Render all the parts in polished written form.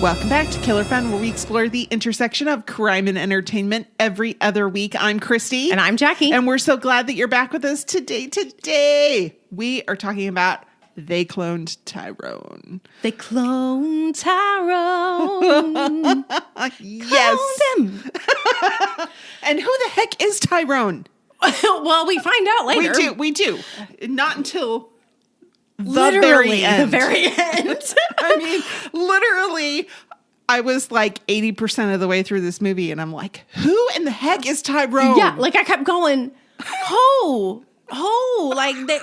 Welcome back to Killer Fun, where we explore the intersection of crime and entertainment every other week. I'm Christy. And I'm Jackie. And we're so glad that you're back with us today. Today, we are talking about They Cloned Tyrone. They cloned Tyrone. Yes. Cloned him. And who the heck is Tyrone? Well, we find out later. We do. Not until Literally, the very end. I mean, literally, I was like 80% of the way through this movie, and I'm like, who in the heck is Tyrone? Yeah, like I kept going, like they,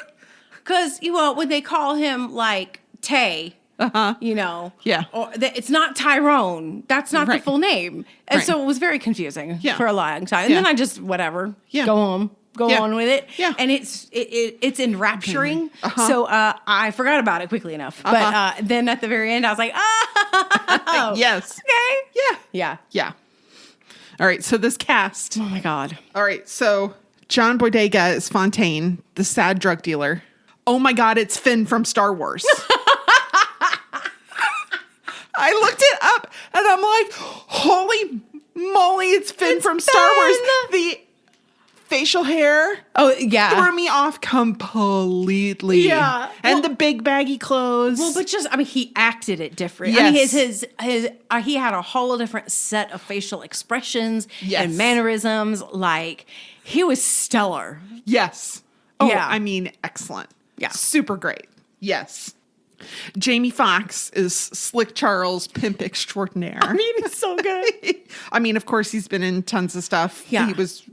because when they call him like Tay, Yeah, or it's not Tyrone. That's not the Right. full name, and Right. so it was very confusing Yeah. for a long time. And Yeah. then I just go home. Go Yeah. on with it. Yeah. And it's enrapturing. So I forgot about it quickly enough. But then at the very end, I was like, oh. Yes. Okay. Yeah. Yeah. All right, so this cast. Oh, my God. All right, so John Boyega is Fontaine, the sad drug dealer. Oh my God, it's Finn from Star Wars. I looked it up, and I'm like, holy moly, it's Finn from Star Wars. The facial hair Oh, yeah. threw me off completely. Yeah. And the big baggy clothes. Well, but he acted it different. Yes. I mean, he had a whole different set of facial expressions Yes. and mannerisms. Like, he was stellar. Yes. Oh, Yeah. I mean, excellent. Yeah. Super great. Yes. Jamie Foxx is Slick Charles, pimp extraordinaire. I mean, it's so good. I mean, of course, he's been in tons of stuff. Yeah. He was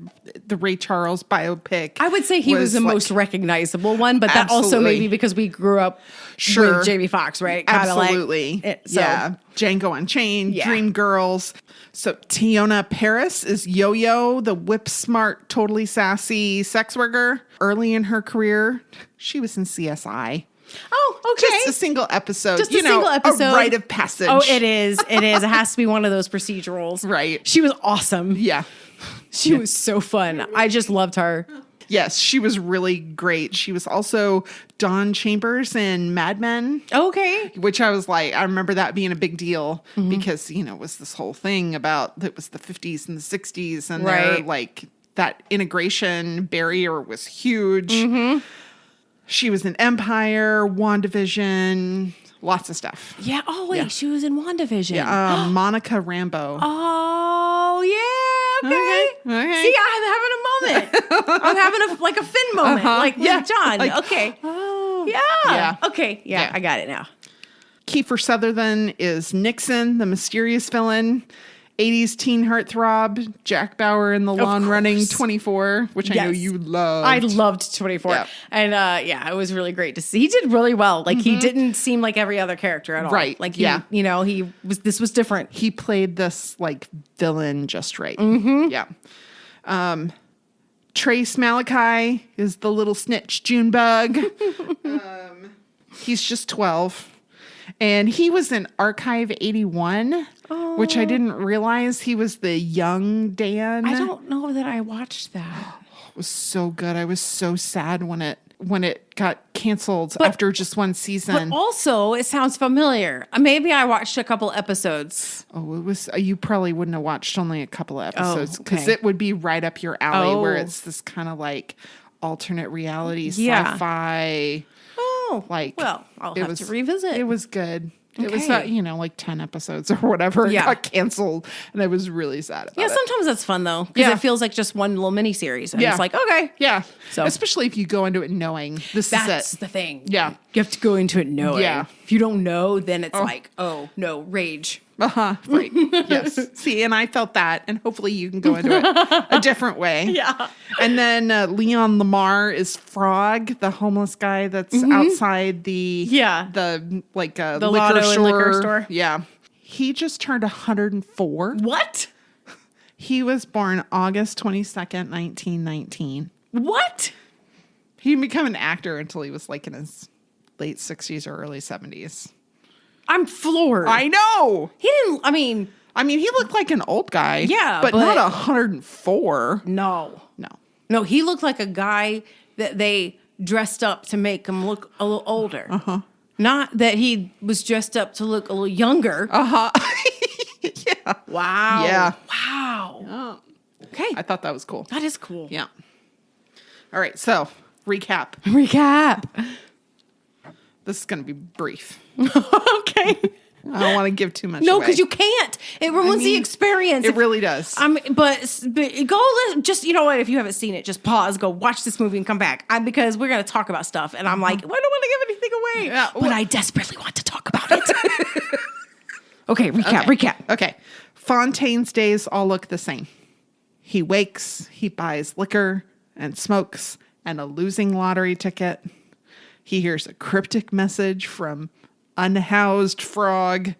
the Ray Charles biopic. I would say he was the like- most recognizable one, but that also Absolutely. maybe because we grew up Sure. with Jamie Foxx, right? Kinda Absolutely. Yeah. Django Unchained, Yeah. Dream Girls. So Tiona Paris is Yo-Yo, the whip-smart, totally sassy sex worker. Early in her career, she was in CSI. Oh, okay. Just a single episode. Just a single episode. A rite of passage. Oh, it is. It is. It has to be one of those procedurals. Right. She was awesome. Yeah. She was so fun. I just loved her. Yes, she was really great. She was also Dawn Chambers in Mad Men. Okay. Which I was like, I remember that being a big deal because, it was this whole thing about, it was the 50s and the 60s and they're Right. like, that integration barrier was huge. She was in Empire, WandaVision, lots of stuff. Yeah. Oh, wait. Yeah. She was in WandaVision. Yeah, Monica Rambeau. Oh, yeah. Okay. Okay. See, I'm having a moment. I'm having a Finn moment. Like with John. Like, okay. Oh. Yeah. Yeah. Okay. Yeah, Yeah. I got it now. Kiefer Sutherland is Nixon, the mysterious villain. 80s teen heartthrob, Jack Bauer in The Lawn Running 24, which I know Yes. you love. I loved 24. Yeah. And it was really great to see. He did really well. Like he didn't seem like every other character at all. Right. Like Yeah. this was different. He played this like villain just right. Yeah. Trace Malachi is the little snitch Junebug. He's just 12. And he was in Archive 81, which I didn't realize he was the young Dan. I don't know that I watched that. It was so good. I was so sad when it got canceled after just one season. But also, it sounds familiar. Maybe I watched a couple episodes. Oh, it was. You probably wouldn't have watched only a couple of episodes because okay. it would be right up your alley, where Oh. it's this kind of like alternate reality Yeah. sci-fi. Oh, Like, well, I'll it have was- to revisit. It was good. It was Okay. like 10 episodes or whatever. It Yeah. got canceled, and I was really sad about Yeah, it. sometimes that's fun though, because Yeah. it feels like just one little mini series, and Yeah. it's like okay, Yeah. So- especially if you go into it knowing this that's is it. the thing. Yeah. You have to go into it knowing. Yeah. If you don't know, then it's like, oh no, rage. Right. Yes. See, and I felt that, and hopefully you can go into it a different way. Yeah. And then Leon Lamar is Frog, the homeless guy that's outside the The liquor Lotto and store. liquor store. Yeah. He just turned 104. What? He was born August 22nd, 1919. What? He didn't become an actor until he was like in his late 60s or early 70s. I'm floored. I know. He didn't. I mean, he looked like an old guy. Yeah, but but- not 104. no. No. He looked like a guy that they dressed up to make him look a little older. Not that he was dressed up to look a little younger. Yeah. Wow. Yeah. Wow. Okay. I thought that was cool. That is cool. Yeah. All right. So, recap. Recap. This is going to be brief. Okay. I don't want to give too much No, away. because you can't. It ruins the experience. It really does. But just, you know what? If you haven't seen it, just pause, go watch this movie and come back. Because we're going to talk about stuff. And I'm like, I don't want to give anything away. Yeah, but I desperately want to talk about it. Okay, recap. Okay. Fontaine's days all look the same. He wakes, he buys liquor and smokes and a losing lottery ticket. He hears a cryptic message from unhoused frog.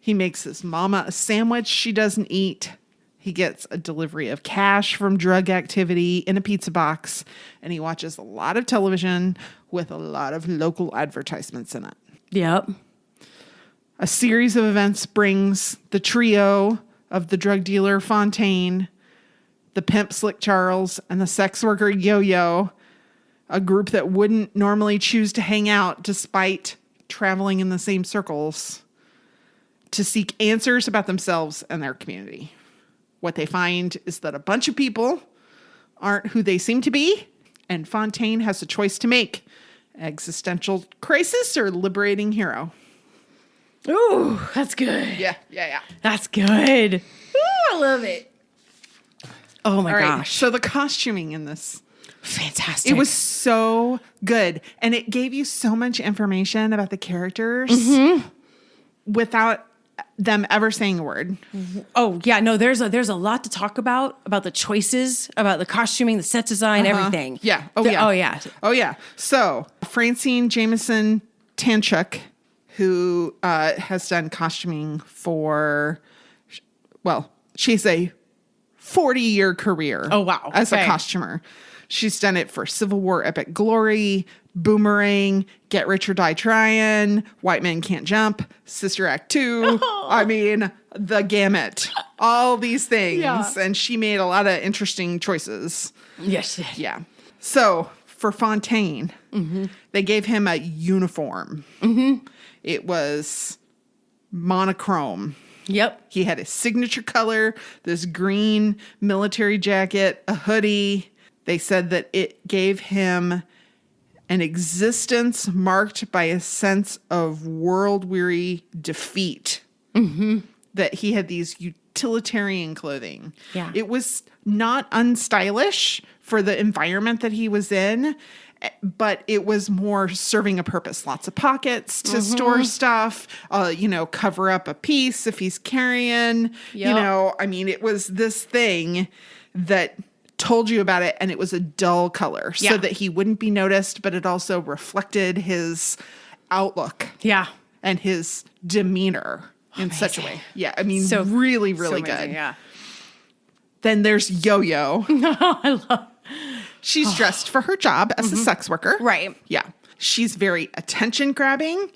He makes his mama a sandwich she doesn't eat. He gets a delivery of cash from drug activity in a pizza box. And he watches a lot of television with a lot of local advertisements in it. Yep. A series of events brings the trio of the drug dealer Fontaine, the pimp Slick Charles, and the sex worker Yo-Yo, a group that wouldn't normally choose to hang out despite traveling in the same circles, to seek answers about themselves and their community. What they find is that a bunch of people aren't who they seem to be, and Fontaine has a choice to make: existential crisis or liberating hero. Ooh, that's good. Yeah. That's good. Ooh, I love it. Oh my All right, gosh. so the costuming in this, Fantastic. it was so good. And it gave you so much information about the characters without them ever saying a word. Oh yeah, no, there's a lot to talk about the choices, about the costuming, the set design, everything. Yeah. Oh, yeah. So Francine Jameson Tanchuk, who has done costuming for, she's a 40-year career. Oh, wow. As a Okay. costumer. She's done it for Civil War Epic Glory, Boomerang, Get Rich or Die Tryin', White Men Can't Jump, Sister Act 2. I mean, the gamut. All these things. Yeah. And she made a lot of interesting choices. Yes. Yeah. So for Fontaine, they gave him a uniform. It was monochrome. Yep. He had his signature color, this green military jacket, a hoodie. They said that it gave him an existence marked by a sense of world-weary defeat. That he had these utilitarian clothing. Yeah. It was not unstylish for the environment that he was in, but it was more serving a purpose. Lots of pockets to store stuff, cover up a piece if he's carrying, Yep. it was this thing that told you about it, and it was a dull color so that he wouldn't be noticed, but it also reflected his outlook. Yeah. And his demeanor in such a way. Yeah. So really, so really amazing, good. Yeah. Then there's Yo-Yo. I love. She's dressed for her job as a sex worker. Right. Yeah. She's very attention grabbing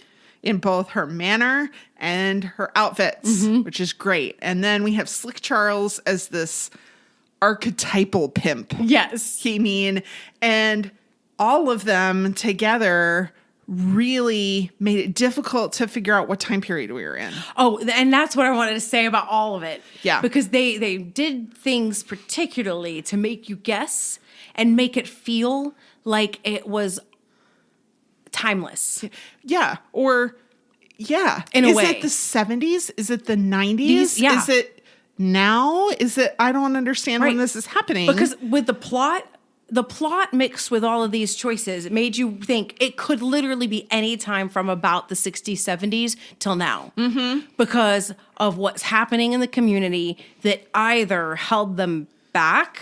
in both her manner and her outfits, which is great. And then we have Slick Charles as this archetypal pimp. Yes. And all of them together really made it difficult to figure out what time period we were in. Oh, and that's what I wanted to say about all of it. Yeah. Because they did things particularly to make you guess and make it feel like it was timeless. Yeah. In a way. Is it the 70s? Is it the 90s? Yeah. Is it now? I don't understand when Right. this is happening. Because with the plot mixed with all of these choices, it made you think it could literally be any time from about the 60s, 70s till now. Because of what's happening in the community that either held them back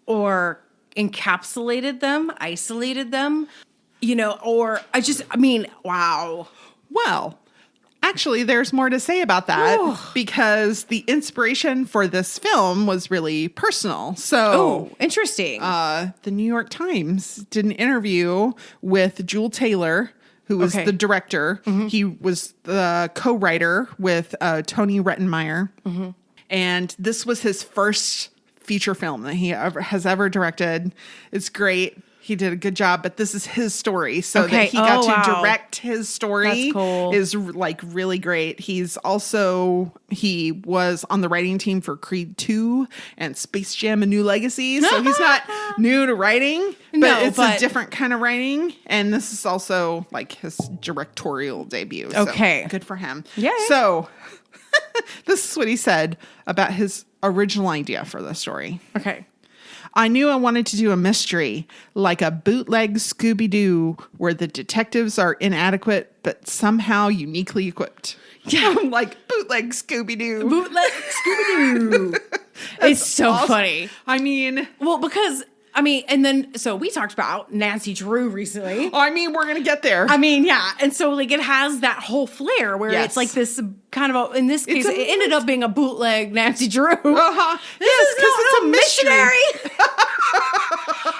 or encapsulated them, isolated them, wow. Well, actually, there's more to say about that because the inspiration for this film was really personal. So, Oh, interesting. the New York Times did an interview with Jewel Taylor, who was Okay. the director. He was the co-writer with Tony Rettenmeyer. And this was his first feature film that he has ever directed. It's great. He did a good job, but this is his story. So Okay. that he got to Wow. direct his story That's cool. is like really great. He was on the writing team for Creed 2 and Space Jam: A New Legacy. So he's not new to writing, but it's a different kind of writing. And this is also like his directorial debut. Okay. So good for him. Yay. So this is what he said about his original idea for the story. Okay. I knew I wanted to do a mystery, like a bootleg Scooby-Doo, where the detectives are inadequate, but somehow uniquely equipped. Yeah. I'm like, bootleg Scooby-Doo. Bootleg Scooby-Doo. It's so awesome. funny. I mean... Well, because... and then, so we talked about Nancy Drew recently. we're going to get there. Yeah. And so, like, it has that whole flair where it's like this kind of, in this case, it ended up being a bootleg Nancy Drew. Uh-huh. Yes, because it's a missionary.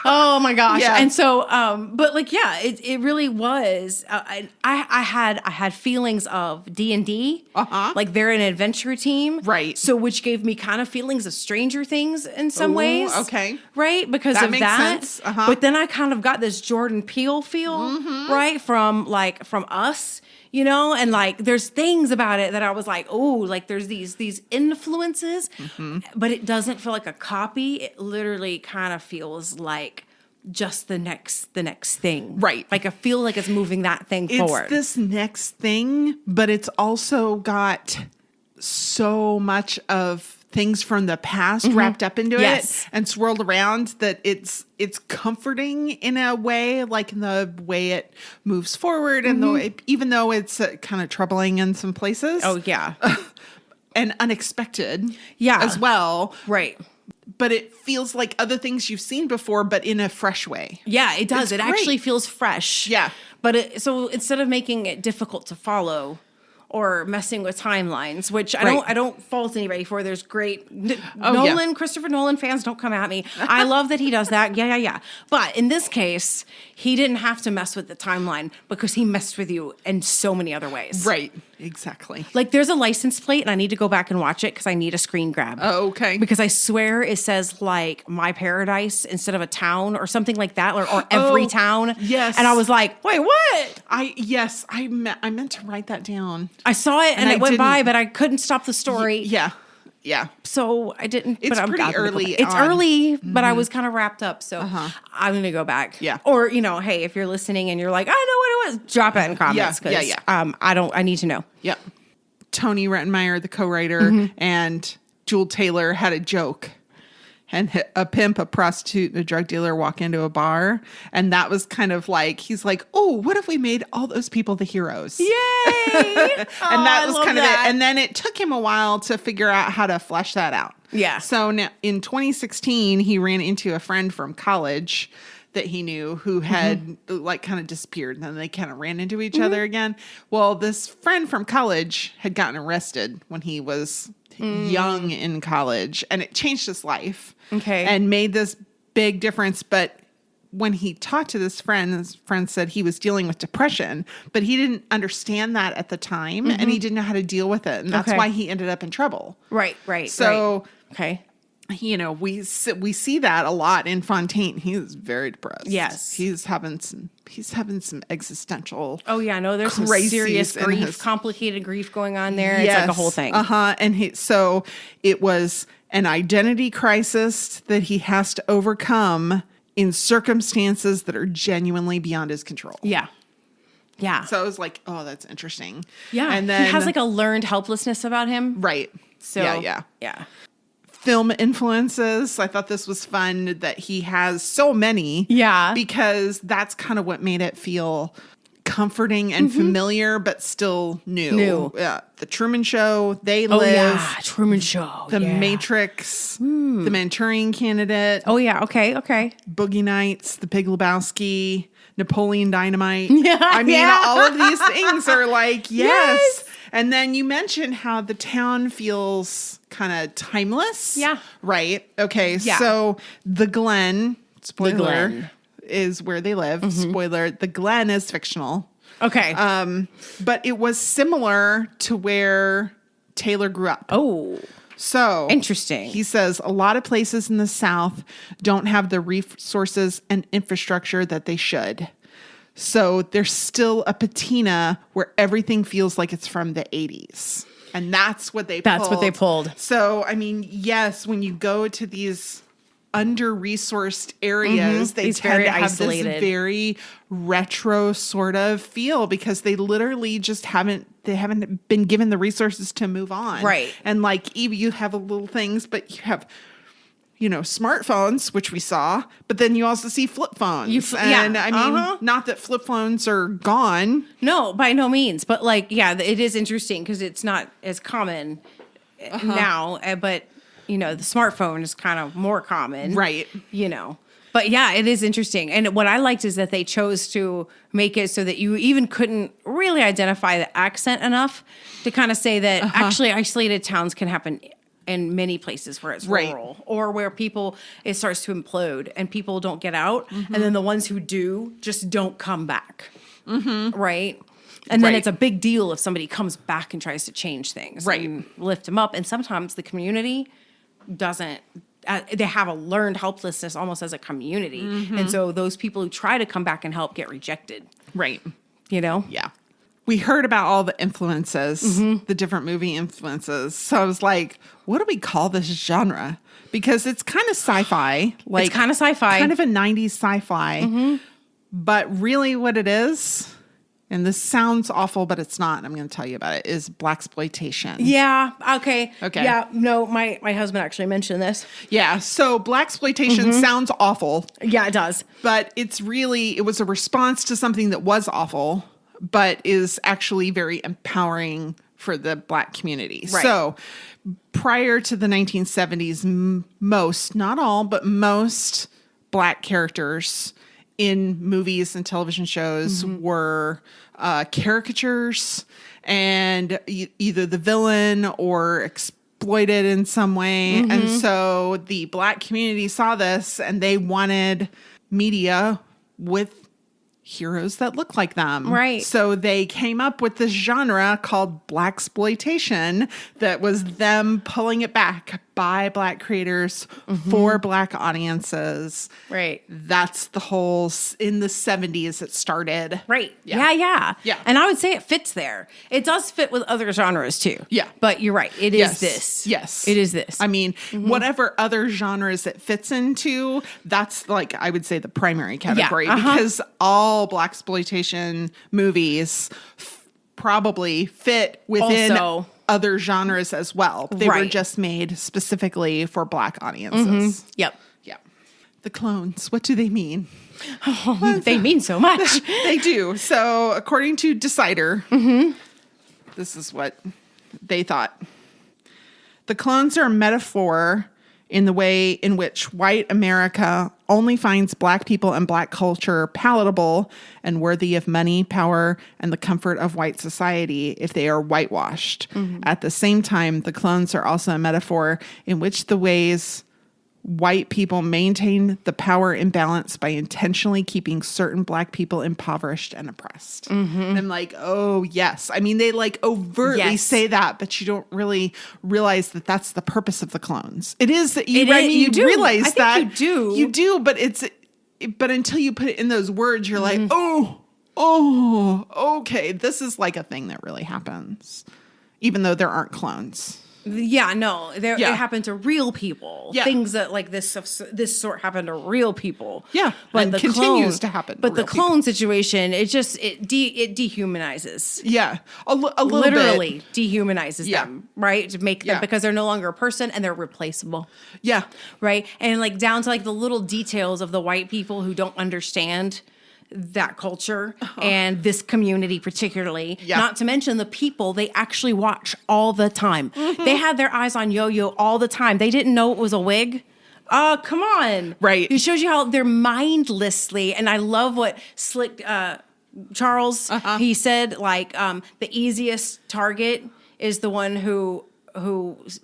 Oh my gosh. Yeah. And so, but like, yeah, it really was. I had feelings of D&D. Uh-huh. Like they're an adventure team. Right. So, which gave me kind of feelings of Stranger Things in some Ooh, ways. okay. Right. Because That of makes that. sense. Uh-huh. But then I kind of got this Jordan Peele feel, right? From Us. You know, and like there's things about it that I was like, oh, like there's these influences, but it doesn't feel like a copy. It literally kind of feels like just the next thing. Right. Like I feel like it's moving that thing forward. It's this next thing, but it's also got so much of things from the past wrapped up into Yes. it and swirled around that it's comforting in a way, like in the way it moves forward and even though it's kind of troubling in some places. Oh yeah. And unexpected Yeah. as well. Right. But it feels like other things you've seen before, but in a fresh way. Yeah, it does. It's It great. actually feels fresh. Yeah. But so instead of making it difficult to follow or messing with timelines, which Right. I don't fault anybody for. There's great yeah. Christopher Nolan fans, don't come at me. I love that he does that. Yeah. But in this case, he didn't have to mess with the timeline because he messed with you in so many other ways. Right. Exactly. Like there's a license plate and I need to go back and watch it because I need a screen grab. Oh, okay. Because I swear it says like My Paradise instead of a town or something like that, or every town. yes. And I was like, wait, what? I meant to write that down. I saw it and I it went by, didn't. but I couldn't stop the story. Yeah. Yeah. So I didn't. It's but I'm pretty gonna go early back. It's on. early, but I was kind of wrapped up. So I'm going to go back. Yeah. Or, hey, if you're listening and you're like, I know what it was, drop it in comments. Yeah. I need to know. Yep. Tony Rettenmeyer, the co-writer, and Jewel Taylor had a joke. And a pimp, a prostitute, and a drug dealer walk into a bar. And that was kind of like, he's like, oh, what if we made all those people the heroes? Yay! And that was kind of it. And then it took him a while to figure out how to flesh that out. Yeah. So now, in 2016, he ran into a friend from college that he knew who had like kind of disappeared, and then they kind of ran into each other again. Well, this friend from college had gotten arrested when he was young in college, and it changed his life. Okay. And made this big difference. But when he talked to this friend, his friend said he was dealing with depression, but he didn't understand that at the time, and he didn't know how to deal with it. And that's why he ended up in trouble. Right. So, okay. We see that a lot in Fontaine. He's very depressed. Yes. He's having some existential. Oh yeah, no, there's some crises serious in grief, his- complicated grief going on there. It's like a whole thing. And so it was an identity crisis that he has to overcome in circumstances that are genuinely beyond his control. Yeah. So I was like, oh, that's interesting. Yeah. And then he has like a learned helplessness about him. right. So Yeah. Yeah. Film influences. I thought this was fun that he has so many. Yeah. Because that's kind of what made it feel comforting and familiar, but still new. The Truman Show, They Live. Oh yeah, Truman Show. The Matrix, The Manchurian Candidate, Oh yeah, okay. Boogie Nights, The Big Lebowski, Napoleon Dynamite. Yeah, I mean, yeah. all of these things are like, yes. Yes. And then you mentioned how the town feels kind of timeless. Yeah. Right. Okay. Yeah. So the Glen, spoiler, Glen. is where they live. Spoiler, the Glen is fictional. Okay. But it was similar to where Taylor grew up. oh. So Interesting. He says a lot of places in the South don't have the resources and infrastructure that they should. So there's still a patina where everything feels like it's from the 80s. And that's what they pulled. So, I mean, yes, when you go to these under-resourced areas, they These tend very to have isolated. this very retro sort of feel because they literally just haven't been given the resources to move on. Right. And like Eve, you have a little things, but you have smartphones, which we saw, but then you also see flip phones. I mean, not that flip phones are gone. No, by no means. But like, yeah, it is interesting because it's not as common now, but the smartphone is kind of more common. Right. But yeah, it is interesting. And what I liked is that they chose to make it so that you even couldn't really identify the accent enough to kind of say that actually isolated towns can happen in many places where it's rural or where it starts to implode and people don't get out. And then the ones who do just don't come back. Right. And then it's a big deal if somebody comes back and tries to change things and lift them up. And sometimes the community doesn't. They have a learned helplessness almost as a community. And so those people who try to come back and help get rejected. Right. Yeah. We heard about all the influences, the different movie influences. So I was like, what do we call this genre? Because it's kind of sci-fi. Like, it's kind of sci-fi. Kind of a 90s sci-fi. But really what it is, and this sounds awful, but it's not, and I'm going to tell you about it, is Blaxploitation. Yeah. Okay. Yeah. No, my husband actually mentioned this. Yeah. So Blaxploitation sounds awful. Yeah, it does. But it was a response to something that was awful, but is actually very empowering for the Black community. Right. So prior to the 1970s, most, not all, but most Black characters in movies and television shows were caricatures and either the villain or exploited in some way. And so the Black community saw this and they wanted media with heroes that look like them. Right. So they came up with this genre called Blaxploitation that was them pulling it back by Black creators for Black audiences. Right. That's the whole, in the 70s it started. Right. Yeah. And I would say it fits there. It does fit with other genres too. Yeah. But you're right. It is this. Yes. It is this. I mean, whatever other genres it fits into, that's like, I would say the primary category because all Blaxploitation movies probably fit within other genres as well. They were just made specifically for Black audiences. Yep. Yeah. The clones, what do they mean? They mean so much. They do. So according to Decider, this is what they thought. The clones are a metaphor in the way in which white America only finds Black people and Black culture palatable and worthy of money, power, and the comfort of white society if they are whitewashed. At the same time, the clones are also a metaphor in which the ways white people maintain the power imbalance by intentionally keeping certain Black people impoverished and oppressed. And I'm like, oh, yes. I mean, they like overtly say that, but you don't really realize that that's the purpose of the clones. It is that you realize I that. think you do. You do, but until you put it in those words, you're like, oh, okay. This is like a thing that really happens, even though there aren't clones. Yeah, no, it happened to real people. Yeah. Things that like this sort happened to real people. Yeah, but and the continues to happen to But the real clone situation, it dehumanizes. Yeah, a little literally bit. Dehumanizes them, right? To make them because they're no longer a person and they're replaceable. Yeah, right, and like down to like the little details of the white people who don't understand that culture and this community particularly, not to mention the people they actually watch all the time. They had their eyes on Yo-Yo all the time. They didn't know it was a wig. Oh, come on. Right. It shows you how they're mindlessly, and I love what Slick Charles, he said, like, the easiest target is the one who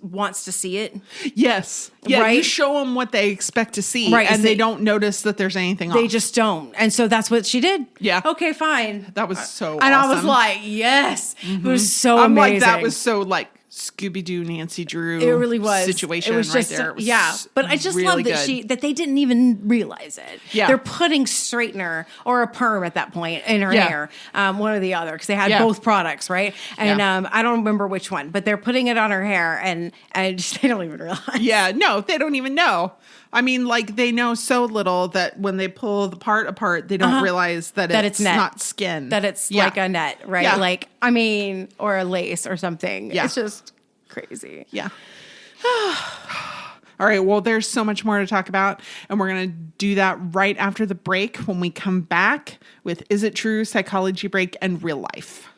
wants to see it. Yes. Yeah, right? You show them what they expect to see, right, and they don't notice that there's anything They off. just don't. And so that's what she did. Yeah. Okay, fine. That was so And awesome. I was like, yes. It was so I'm amazing. like, that was so like Scooby-Doo Nancy Drew It really was situation it was right just, there. It was yeah, but I just really love good. that they didn't even realize it. Yeah. They're putting straightener or a perm at that point in her Yeah. hair, one or the other, because they had Yeah. both products, right? And Yeah. I don't remember which one, but they're putting it on her hair, and just, they don't even realize. Yeah, no, they don't even know. I mean, like, they know so little that when they pull the part apart, they don't realize that it's net. not skin. That it's Yeah. like a net, right? Yeah. Like, I mean, or a lace or something. Yeah. It's just crazy. Yeah. All right. Well, there's so much more to talk about, and we're going to do that right after the break when we come back with Is It True, Psychology Break, and Real Life.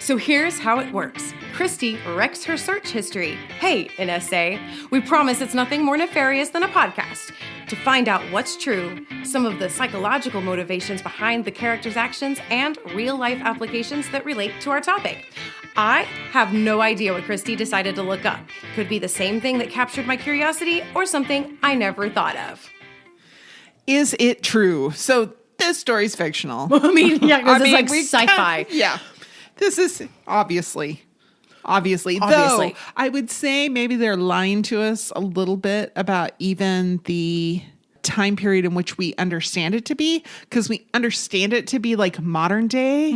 So here's how it works. Christy wrecks her search history. Hey, NSA, we promise it's nothing more nefarious than a podcast. To find out what's true, some of the psychological motivations behind the characters' actions, and real-life applications that relate to our topic. I have no idea what Christy decided to look up. Could be the same thing that captured my curiosity or something I never thought of. Is it true? So this story's fictional. I mean, yeah, because it's like we sci-fi. Yeah. This is obviously. Obviously. Though I would say maybe they're lying to us a little bit about even the time period in which we understand it to be, because we understand it to be like modern day,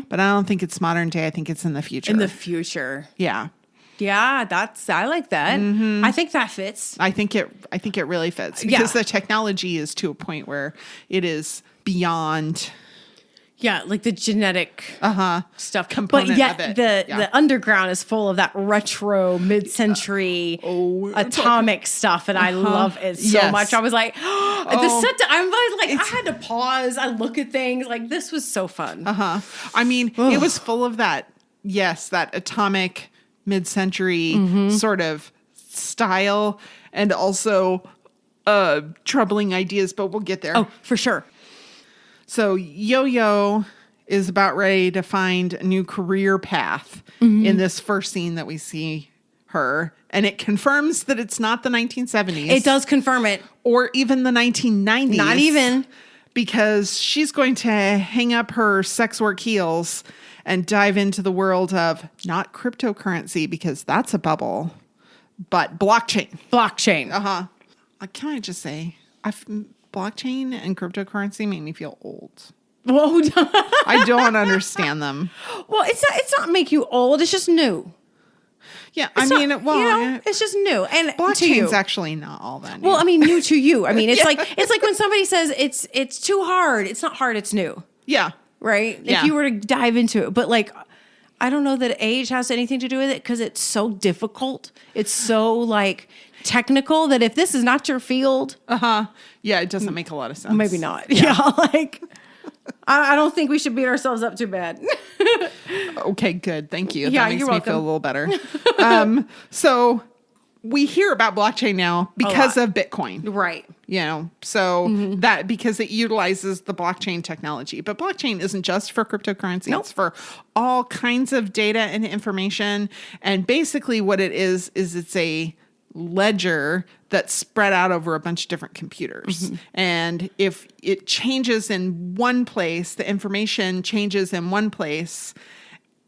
but I don't think it's modern day. I think it's in the future. In the future. Yeah. Yeah, I like that. I think that fits. I think it really fits because the technology is to a point where it is beyond. Yeah, like the genetic stuff. Component but yet of it. The underground is full of that retro mid-century atomic stuff, and I love it so much. I was like, the set. I had to pause. I look at things like this was so fun. I mean, it was full of that. Yes, that atomic mid-century sort of style, and also troubling ideas. But we'll get there. Oh, for sure. So Yo-Yo is about ready to find a new career path in this first scene that we see her. And it confirms that it's not the 1970s. It does confirm it. Or even the 1990s. Not even. Because she's going to hang up her sex work heels and dive into the world of not cryptocurrency, because that's a bubble, but blockchain. Blockchain. Can I just say, blockchain and cryptocurrency make me feel old. Whoa. I don't understand them. Well, it's not make you old. It's just new. Yeah, It's just new. And blockchain's actually not all that new. Well, I mean, new to you. I mean, it's like when somebody says it's too hard. It's not hard. It's new. Yeah. Right. Yeah. If you were to dive into it, but like, I don't know that age has anything to do with it because it's so difficult. It's so like technical that if this is not your field, yeah, it doesn't make a lot of sense. maybe not. Yeah, like I don't think we should beat ourselves up too bad. Okay, good. Thank you. Yeah, that makes you're me welcome. feel a little better. So we hear about blockchain now because of Bitcoin. Right. So that because it utilizes the blockchain technology. But blockchain isn't just for cryptocurrency. Nope. It's for all kinds of data and information. And basically what it is it's a ledger that's spread out over a bunch of different computers. And if it changes in one place, the information changes in one place,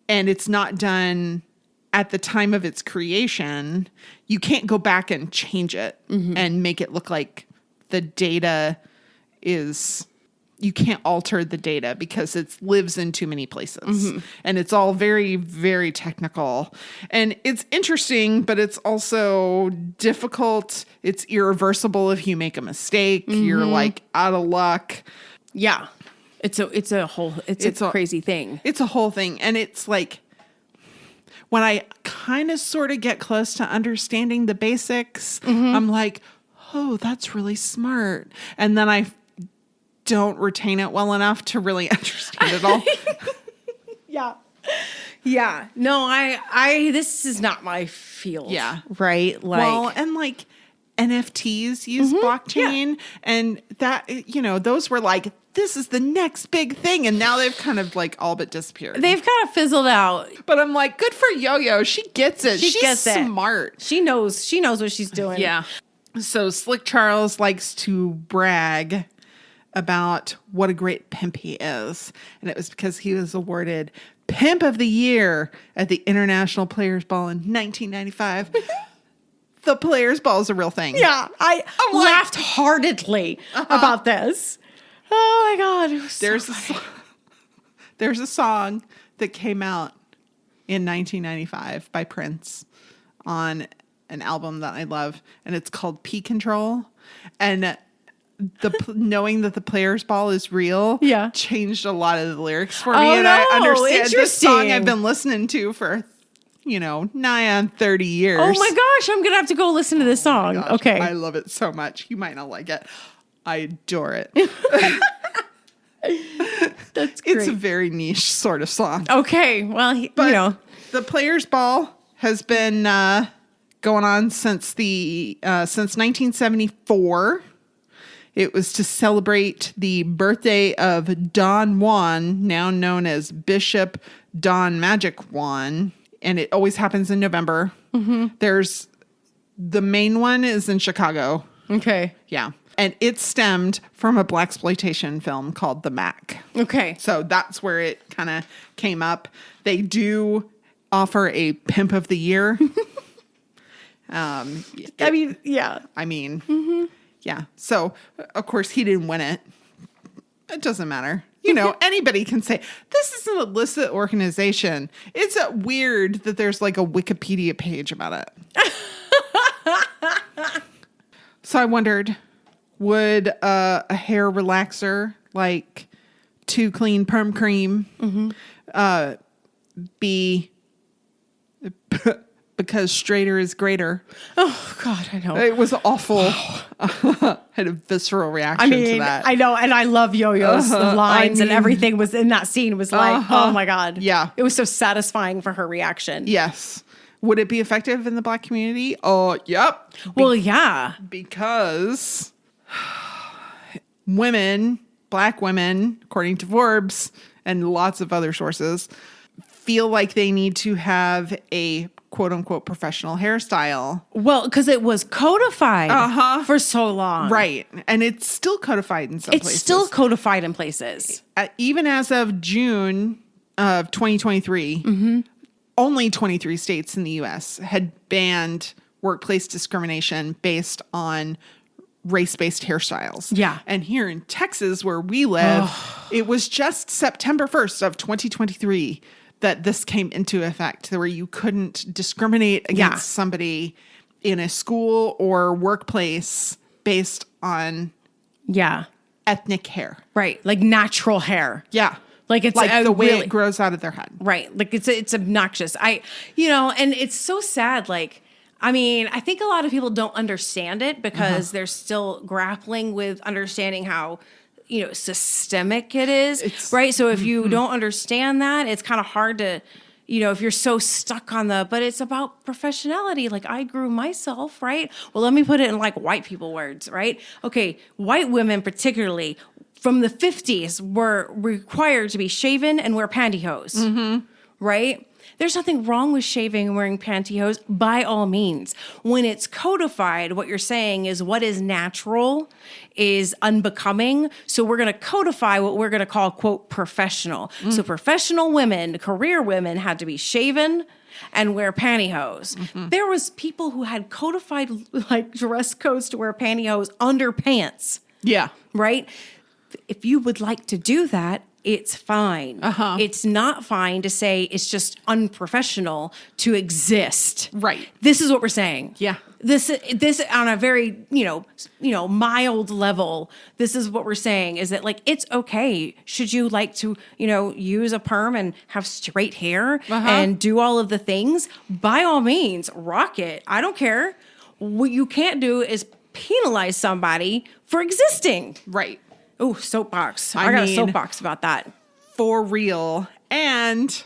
and it's not done at the time of its creation, you can't go back and change it and make it look like the data is, you can't alter the data because it lives in too many places. And it's all very, very technical. And it's interesting, but it's also difficult. It's irreversible if you make a mistake. You're like out of luck. Yeah. It's a crazy thing. It's a whole thing. And it's like, when I kind of sort of get close to understanding the basics, I'm like, oh, that's really smart. And then I don't retain it well enough to really understand it all. Yeah. Yeah. No, I this is not my field. Yeah. Right? Like, well, and like NFTs use blockchain, and that, those were like, this is the next big thing. And now they've kind of like all but disappeared. they've kind of fizzled out. But I'm like, good for Yo-Yo. She gets it. She's gets it. smart. She knows what she's doing. Yeah. So Slick Charles likes to brag about what a great pimp he is. And it was because he was awarded Pimp of the Year at the International Players Ball in 1995. The Players Ball is a real thing. Yeah, I laughed heartedly about this. Oh my God. It was There's a song that came out in 1995 by Prince on an album that I love, and it's called P Control. And knowing that the Players Ball is real changed a lot of the lyrics for me. And I understand this song I've been listening to for, nigh on 30 years. Oh my gosh, I'm going to have to go listen to this song. Okay. I love it so much. You might not like it. I adore it. That's great. It's a very niche sort of song. Okay. Well, the Players Ball has been going on since 1974. It was to celebrate the birthday of Don Juan, now known as Bishop Don Magic Juan, and it always happens in November. Mm-hmm. There's the main one is in Chicago. Okay. Yeah. And it stemmed from a Blaxploitation film called The Mac. Okay. So that's where it kind of came up. They do offer a Pimp of the Year. Yeah. So, of course, he didn't win it. It doesn't matter. Anybody can say, this is an illicit organization. It's weird that there's like a Wikipedia page about it. So I wondered, would a hair relaxer like 2 Clean Perm Cream be because straighter is greater? Oh, God, I know. It was awful. I had a visceral reaction to that. I know, and I love Yo-Yo's lines and everything was in that scene was like, oh my God. Yeah. It was so satisfying for her reaction. Yes. Would it be effective in the Black community? Oh, yep. Well, yeah. Because Black women, according to Forbes and lots of other sources, feel like they need to have a quote unquote professional hairstyle. Well, because it was codified for so long. Right. And it's still codified in some places. It's still codified in places. Even as of June of 2023, only 23 states in the U.S. had banned workplace discrimination based on race-based hairstyles. Yeah. And here in Texas, where we live, it was just September 1st of 2023 that this came into effect, where you couldn't discriminate against somebody in a school or workplace based on ethnic hair. Right. Like natural hair. Yeah. Like it's like the way it grows out of their head. Right. Like it's obnoxious. And it's so sad. Like, I mean, I think a lot of people don't understand it because they're still grappling with understanding how, systemic it is. Right. So if you don't understand that, it's kind of hard to, if you're so stuck on but it's about professionality. Like I grew myself, right? Well, let me put it in like white people words, right? Okay. White women particularly from the 50s were required to be shaven and wear pantyhose, right? There's nothing wrong with shaving and wearing pantyhose by all means. When it's codified, what you're saying is what is natural is unbecoming. So we're going to codify what we're going to call, quote, professional. So professional women, career women had to be shaven and wear pantyhose. There was people who had codified like dress codes to wear pantyhose under pants. Yeah. Right? If you would like to do that, it's fine. It's not fine to say it's just unprofessional to exist. Right. This is what we're saying. Yeah. This on a very, mild level, this is what we're saying is that like, it's okay. Should you like to, use a perm and have straight hair and do all of the things? By all means, rock it. I don't care. What you can't do is penalize somebody for existing. Right. Oh, soapbox. I got a soapbox about that. For real. And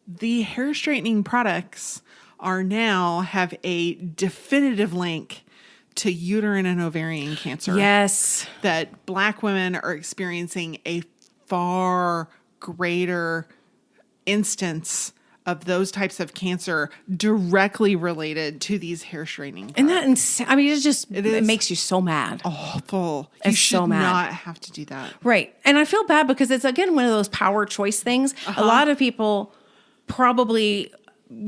the hair straightening products now have a definitive link to uterine and ovarian cancer. Yes. That Black women are experiencing a far greater instance of those types of cancer directly related to these hair straightening products. And that it makes you so mad. Awful. You should so mad. not have to do that. Right. And I feel bad because it's, again, one of those power choice things. A lot of people probably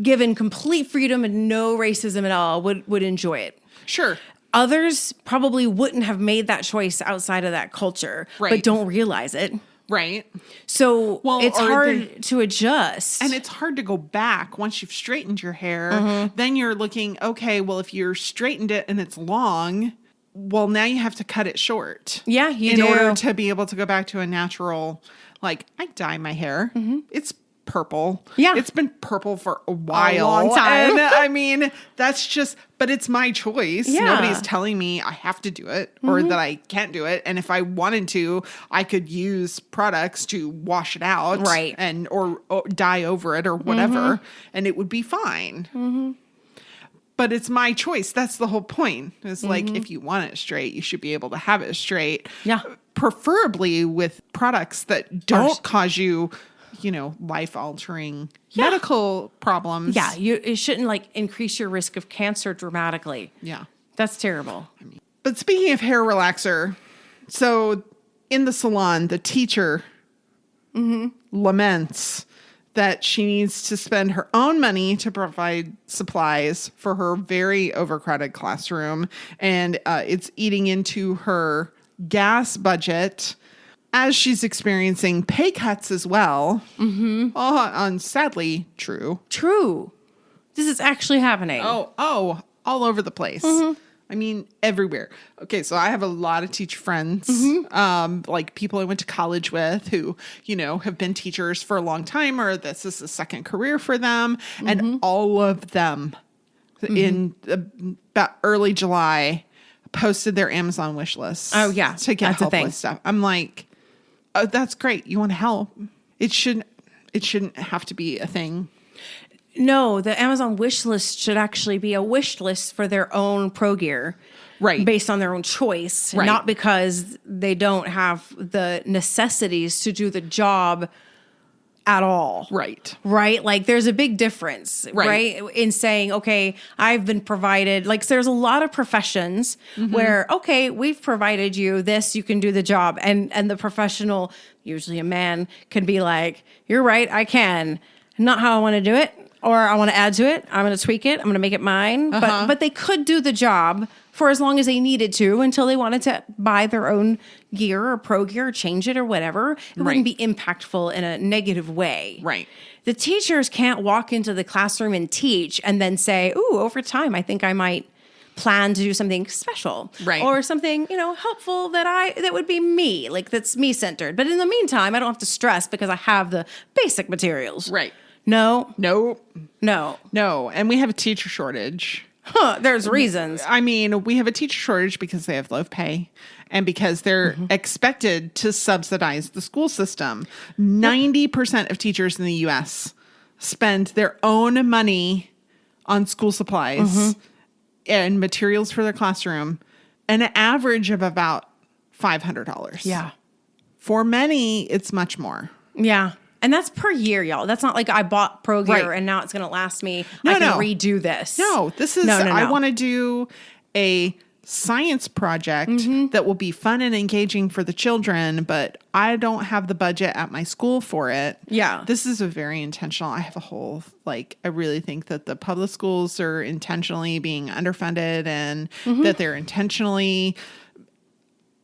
given complete freedom and no racism at all would enjoy it. Sure. Others probably wouldn't have made that choice outside of that culture, Right. but don't realize it. Right. So it's or hard to adjust. And it's hard to go back once you've straightened your hair. Mm-hmm. Then you're looking, okay, well, if you're straightened it and it's long, well, now you have to cut it short. Yeah, you in do. order to be able to go back to a natural, like, I dye my hair. It's purple. Yeah. It's been purple for a while. long time. And I mean, that's just, but it's my choice. Yeah. Nobody's telling me I have to do it or that I can't do it. And if I wanted to, I could use products to wash it out. Right. And, or dye over it or whatever. And it would be fine. But it's my choice. That's the whole point. It's like, if you want it straight, you should be able to have it straight. Yeah. Preferably with products that don't cause you, life-altering medical problems. Yeah, it shouldn't like increase your risk of cancer dramatically. Yeah. That's terrible. But speaking of hair relaxer, so in the salon, the teacher laments that she needs to spend her own money to provide supplies for her very overcrowded classroom. And it's eating into her gas budget as she's experiencing pay cuts as well. Sadly true. True. This is actually happening. Oh, all over the place. I mean, everywhere. Okay, so I have a lot of teacher friends, like people I went to college with who, have been teachers for a long time, or this is a second career for them. And all of them in about early July posted their Amazon wish lists. Oh, yeah. To get That's a help thing. with stuff. I'm like, oh, that's great. You want to help. It shouldn't have to be a thing. No, the Amazon wish list should actually be a wish list for their own pro gear. Right. Based on their own choice, Right. not because they don't have the necessities to do the job at all. Right. Right? Like there's a big difference, Right. right? In saying, okay, I've been provided, like there's a lot of professions where, okay, we've provided you this, you can do the job. And the professional, usually a man, can be like, you're right, I can. Not how I want to do it. Or I want to add to it. I'm going to tweak it. I'm going to make it mine. But they could do the job for as long as they needed to until they wanted to buy their own gear or pro gear or change it or whatever. It wouldn't be impactful in a negative way. Right. The teachers can't walk into the classroom and teach and then say, ooh, over time, I think I might plan to do something special. Right. Or something, helpful that would be me, like that's me centered. But in the meantime, I don't have to stress because I have the basic materials. Right. No. Nope. No. No. And we have a teacher shortage. There's reasons. I mean, we have a teacher shortage because they have low pay and because they're expected to subsidize the school system. 90% of teachers in the U.S. spend their own money on school supplies and materials for their classroom, an average of about $500. Yeah. For many, it's much more. Yeah. And that's per year, y'all. That's not like I bought pro gear Right. and now it's going to last me. No, I can no. redo this. No, this is, No. I want to do a science project that will be fun and engaging for the children, but I don't have the budget at my school for it. Yeah. This is a very intentional. I have a whole, I really think that the public schools are intentionally being underfunded and that they're intentionally,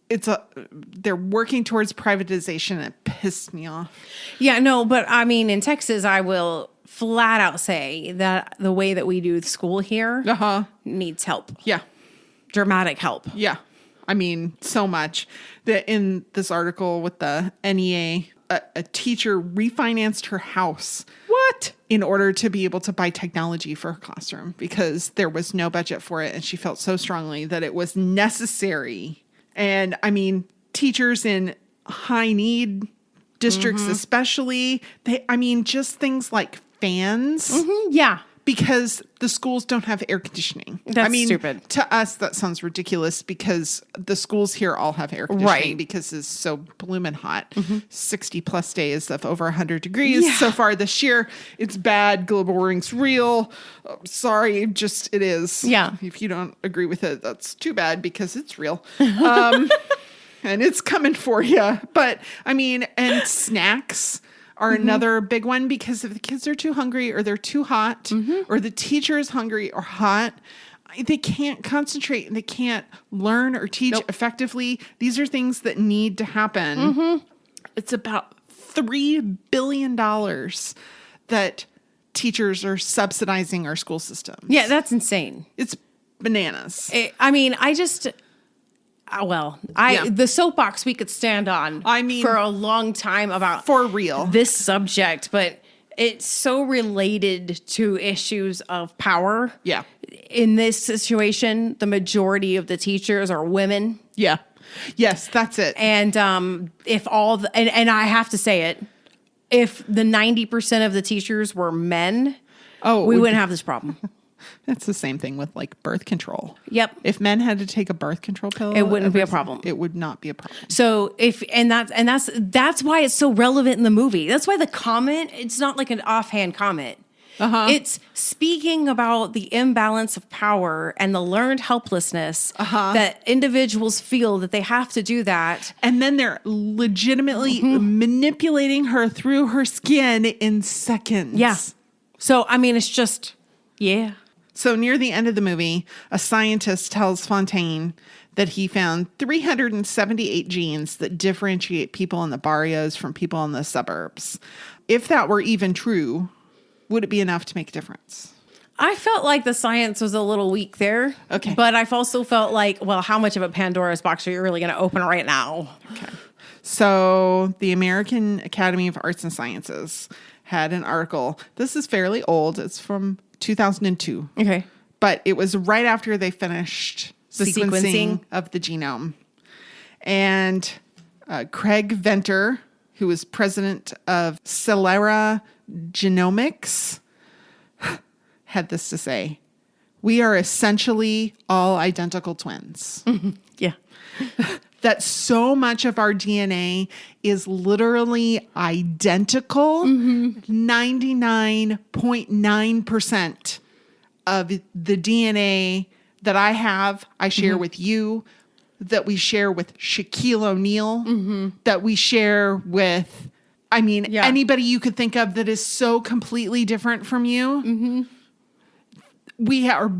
they're working towards privatization. It pissed me off. Yeah, no, but I mean, in Texas, I will flat out say that the way that we do school here needs help. Yeah. Dramatic help. Yeah. I mean, so much that in this article with the NEA, a teacher refinanced her house. What? In order to be able to buy technology for her classroom because there was no budget for it. And she felt so strongly that it was necessary. And I mean, teachers in high need districts, especially, just things like fans. Yeah. Because the schools don't have air conditioning. That's stupid. To us, that sounds ridiculous because the schools here all have air conditioning because it's so blooming hot. 60 plus days of over 100 degrees so far this year. It's bad. Global warming's real. Sorry, it is. Yeah. If you don't agree with it, that's too bad because it's real. And it's coming for you. But I mean, and snacks. are another big one, because if the kids are too hungry or they're too hot or the teacher is hungry or hot, they can't concentrate and they can't learn or teach effectively. These are things that need to happen. It's about $3 billion that teachers are subsidizing our school systems. Yeah, that's insane. It's bananas. The soapbox we could stand on for a long time about for real this subject, but it's so related to issues of power. Yeah. In this situation, the majority of the teachers are women. Yeah. Yes, that's it. And if all the, and I have to say it, if the 90% of the teachers were men, we wouldn't have this problem. That's the same thing with like birth control. Yep. If men had to take a birth control pill, it wouldn't be a problem. It would not be a problem. So that's why it's so relevant in the movie. That's why the comment, it's not like an offhand comment. It's speaking about the imbalance of power and the learned helplessness that individuals feel that they have to do that. And then they're legitimately manipulating her through her skin in seconds. Yeah. So, I mean, it's just, yeah. So near the end of the movie, a scientist tells Fontaine that he found 378 genes that differentiate people in the barrios from people in the suburbs. If that were even true, would it be enough to make a difference? I felt like the science was a little weak there. Okay. But I've also felt like, well, how much of a Pandora's box are you really going to open right now? Okay. So the American Academy of Arts and Sciences had an article. This is fairly old. It's from 2002. Okay. But it was right after they finished the sequencing of the genome. And Craig Venter, who was president of Celera Genomics, had this to say: "We are essentially all identical twins." Yeah. That so much of our DNA is literally identical. 99.9% of the DNA that I have, I share with you, that we share with Shaquille O'Neal, that we share with, anybody you could think of that is so completely different from you. We are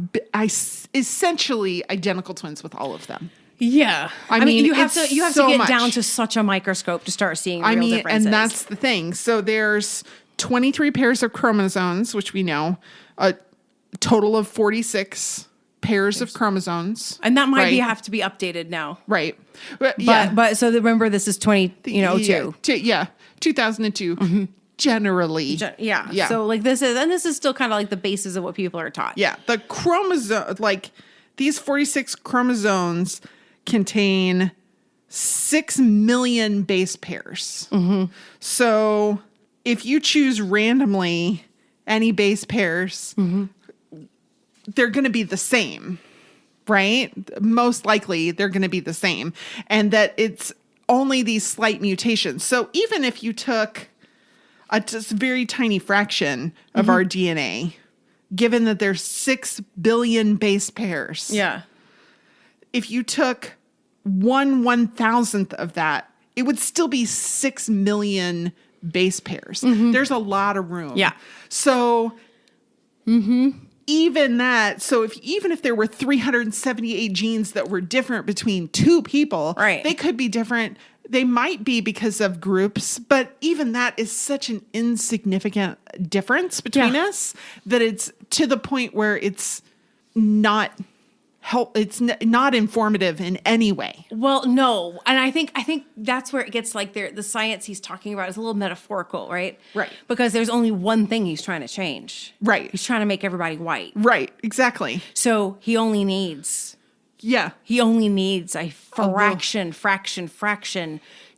essentially identical twins with all of them. Yeah. I mean you have to so get much down to such a microscope to start seeing real differences. And that's the thing. So there's 23 pairs of chromosomes, which we know, a total of 46 pairs of chromosomes. And that might have to be updated now. Right. But so remember, this is 2002. Generally. Yeah. So like this is still kind of like the basis of what people are taught. Yeah. The chromosome, like these 46 chromosomes contain 6 million base pairs. So if you choose randomly any base pairs, they're going to be the same, right? Most likely they're going to be the same. And that it's only these slight mutations. So even if you took a just very tiny fraction of our DNA, given that there's 6 billion base pairs. Yeah. If you took 1/1000th of that, it would still be 6 million base pairs. There's a lot of room. Yeah. So even that, so even if there were 378 genes that were different between two people, right, they could be different. They might be because of groups, but even that is such an insignificant difference between us that it's to the point where it's not it's not informative in any way. Well, no. And I think that's where it gets like the science he's talking about is a little metaphorical, right? Right. Because there's only one thing he's trying to change. Right. He's trying to make everybody white. Right. Exactly. So he only needs a fraction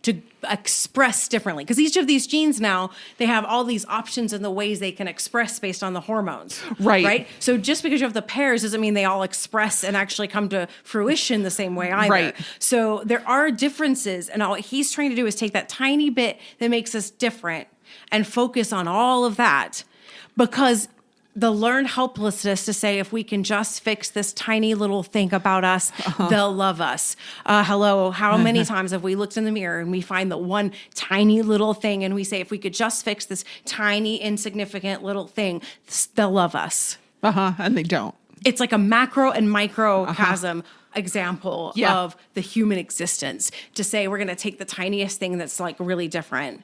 to express differently. Because each of these genes now, they have all these options and the ways they can express based on the hormones. Right. Right? So just because you have the pairs doesn't mean they all express and actually come to fruition the same way either. Right. So there are differences. And all he's trying to do is take that tiny bit that makes us different and focus on all of that. Because the learned helplessness to say, if we can just fix this tiny little thing about us, they'll love us. Hello, how many times have we looked in the mirror and we find the one tiny little thing and we say, if we could just fix this tiny, insignificant little thing, they'll love us. And they don't. It's like a macro and microcosm example of the human existence, to say we're going to take the tiniest thing that's like really different,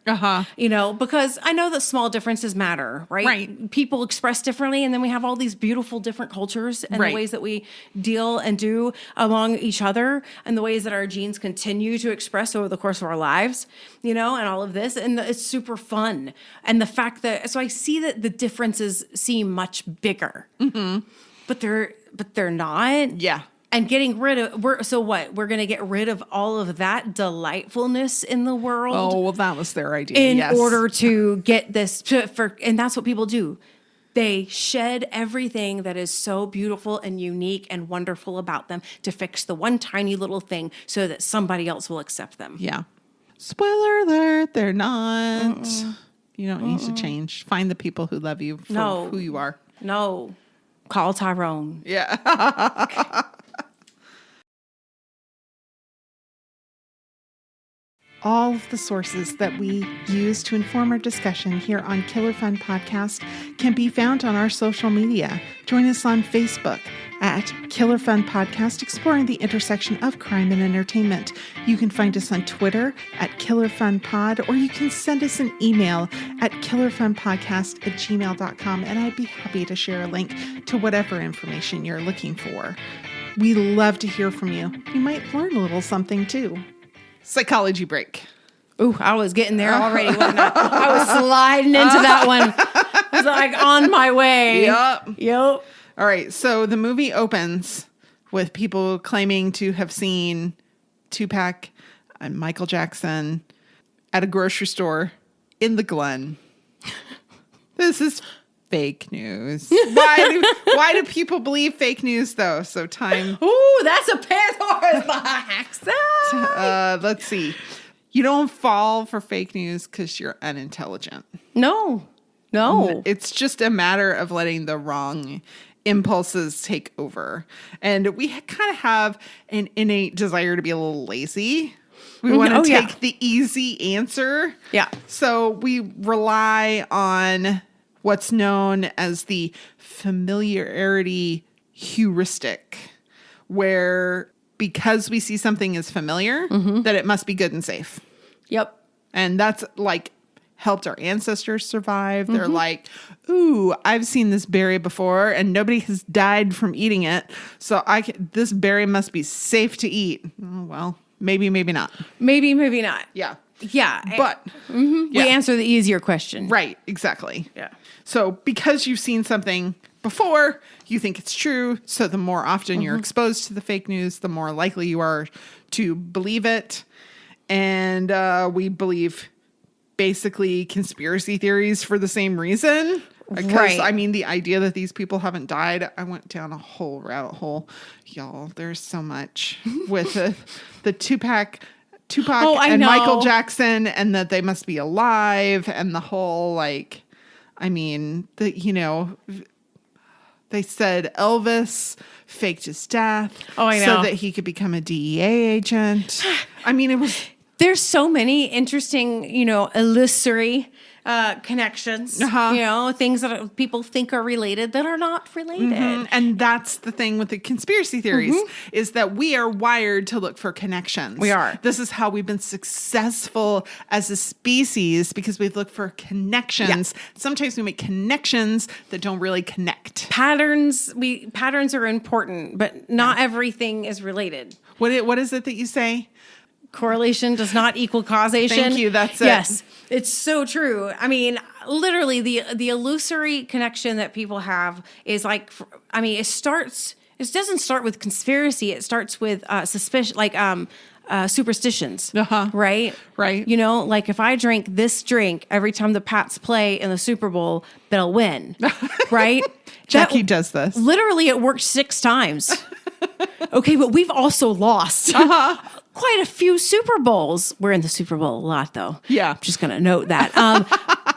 you know, because I know that small differences matter, right? People express differently. And then we have all these beautiful different cultures and the ways that we deal and do among each other, and the ways that our genes continue to express over the course of our lives, you know, and all of this. And it's super fun. And the fact that, so I see that the differences seem much bigger, but they're not. Yeah. And getting rid of, we're going to get rid of all of that delightfulness in the world. Oh, well, that was their idea. In order to get this, and that's what people do. They shed everything that is so beautiful and unique and wonderful about them to fix the one tiny little thing so that somebody else will accept them. Yeah. Spoiler alert, they're not. You don't need to change. Find the people who love you for who you are. No. Call Tyrone. Yeah. All of the sources that we use to inform our discussion here on Killer Fun Podcast can be found on our social media. Join us on Facebook at Killer Fun Podcast, exploring the intersection of crime and entertainment. You can find us on Twitter at Killer Fun Pod, or you can send us an email at killerfunpodcast@gmail.com, and I'd be happy to share a link to whatever information you're looking for. We love to hear from you. You might learn a little something too. Psychology break. Ooh, I was getting there already, wasn't I? I was sliding into that one. I was like on my way. Yep. All right. So the movie opens with people claiming to have seen Tupac and Michael Jackson at a grocery store in the Glen. This is fake news. Why do people believe fake news though? So time. Ooh, that's a Pandora's box. Let's see. You don't fall for fake news because you're unintelligent. No. It's just a matter of letting the wrong impulses take over. And we kind of have an innate desire to be a little lazy. We want to take the easy answer. Yeah. So we rely on what's known as the familiarity heuristic, where because we see something as familiar, that it must be good and safe. Yep. And that's like helped our ancestors survive. They're like, ooh, I've seen this berry before and nobody has died from eating it. So this berry must be safe to eat. Oh, well, maybe not. Maybe not. Yeah. Yeah. But we answer the easier question. Right. Exactly. Yeah. So because you've seen something before, you think it's true. So the more often you're exposed to the fake news, the more likely you are to believe it. And we believe basically conspiracy theories for the same reason. Because, I mean, the idea that these people haven't died, I went down a whole rabbit hole. Y'all, there's so much with the Tupac and Michael Jackson, and that they must be alive, and the whole, like, I mean, they said Elvis faked his death so that he could become a DEA agent. I mean, it was... There's so many interesting, illusory connections, things that people think are related that are not related. And that's the thing with the conspiracy theories is that we are wired to look for connections. We are. This is how we've been successful as a species, because we've looked for connections. Yeah. Sometimes we make connections that don't really connect. Patterns are important, but not everything is related. What is it that you say? Correlation does not equal causation. Thank you. That's it. Yes, it's so true. I mean, literally, the illusory connection that people have is like, it doesn't start with conspiracy. It starts with suspicion, like superstitions. Right. Right. Like if I drink this drink every time the Pats play in the Super Bowl, they'll win. Right. Jackie does this. Literally, it worked 6 times. Okay, but we've also lost. Quite a few Super Bowls. We're in the Super Bowl a lot, though. Yeah. I'm just going to note that.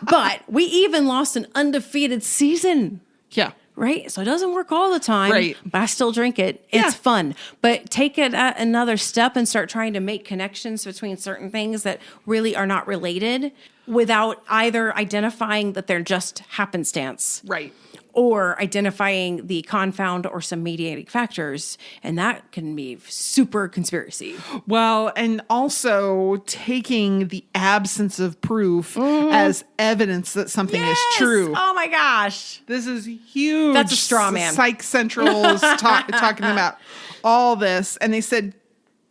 But we even lost an undefeated season Yeah. Right? So it doesn't work all the time, Right. but I still drink it. Yeah. It's fun. But take it another step and start trying to make connections between certain things that really are not related without either identifying that they're just happenstance. Right. Or identifying the confound or some mediating factors. And that can be super conspiracy. Well, and also taking the absence of proof as evidence that something is true. Oh my gosh. This is huge. That's a straw man. Psych Central's talking about all this. And they said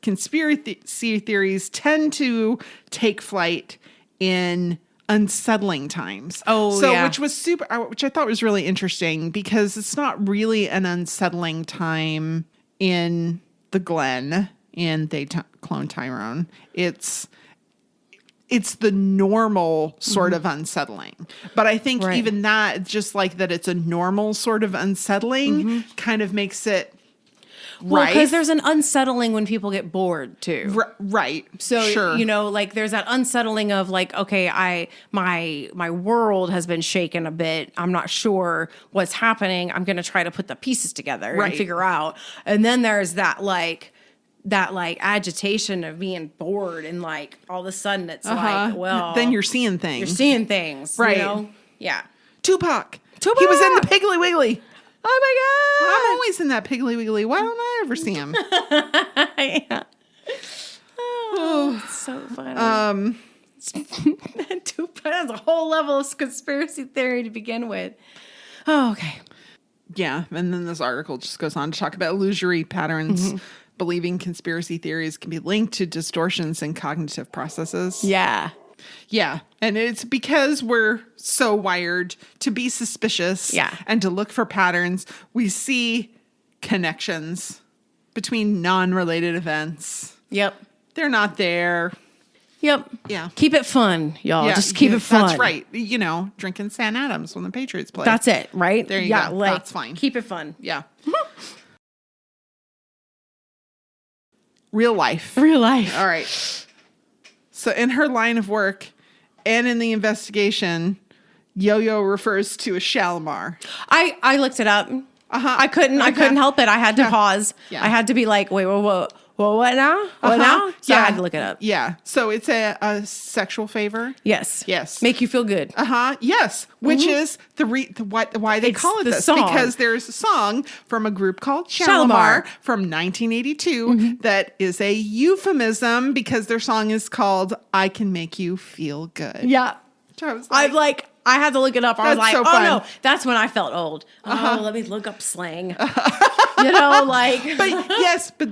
conspiracy theories tend to take flight in unsettling times. Which was which I thought was really interesting because it's not really an unsettling time in the Glen in They Cloned Tyrone. It's the normal sort of unsettling. But I think even that, just like that it's a normal sort of unsettling kind of makes it Well, because there's an unsettling when people get bored too. Right. So, sure. like there's that unsettling of like, okay, my world has been shaken a bit. I'm not sure what's happening. I'm going to try to put the pieces together and figure out. And then there's that agitation of being bored and like all of a sudden it's like, well, then you're seeing things. You're seeing things, right? You know? Yeah. Tupac. He was in the Piggly Wiggly. Oh my God. I'm always in that Piggly Wiggly. Why don't I ever see him? Yeah. Oh, it's so funny. Tupac has a whole level of conspiracy theory to begin with. Oh, okay. Yeah, and then this article just goes on to talk about illusory patterns. Believing conspiracy theories can be linked to distortions in cognitive processes. Yeah. Yeah, and it's because we're so wired to be suspicious and to look for patterns. We see connections between non-related events. Yep. They're not there. Yep. Yeah. Keep it fun, y'all. Just keep it fun. That's right. Drinking San Adams when the Patriots play. That's it, right? There you go. That's fine. Keep it fun. Yeah. Real life. Real life. All right. So in her line of work and in the investigation, Yo-Yo refers to a Shalamar. I looked it up. I couldn't help it. I had to pause. Yeah. I had to be like, wait, what now? What now? So I had to look it up. Yeah. So it's a sexual favor. Yes. Yes. Make you feel good. Yes. Which is why they call it this. Song. Because there's a song from a group called Shalamar from 1982 that is a euphemism because their song is called I Can Make You Feel Good. Yeah. I had to look it up. I was like, so oh fun. no, that's when I felt old. Oh, let me look up slang. But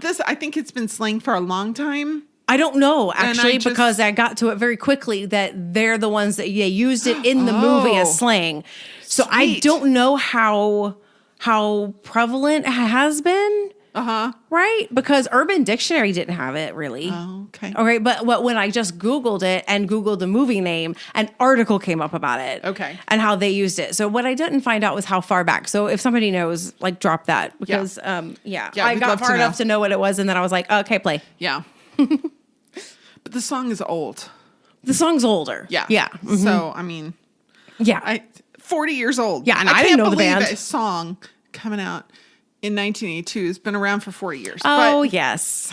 this, I think it's been slang for a long time. I don't know, actually, because I got to it very quickly that they're the ones that used it in the movie as slang. So Sweet. I don't know how prevalent it has been. Right? Because Urban Dictionary didn't have it really. Oh, okay. Okay, but when I just Googled it and Googled the movie name, an article came up about it. Okay. And how they used it. So what I didn't find out was how far back. So if somebody knows, like drop that. Because I got far enough to know what it was and then I was like, okay, play. Yeah. But the song is old. The song's older. Yeah. Yeah. So, I mean. Yeah. 40 years old. Yeah, and I didn't know the band. A song coming out in 1982 has been around for 40 years. Oh, but yes.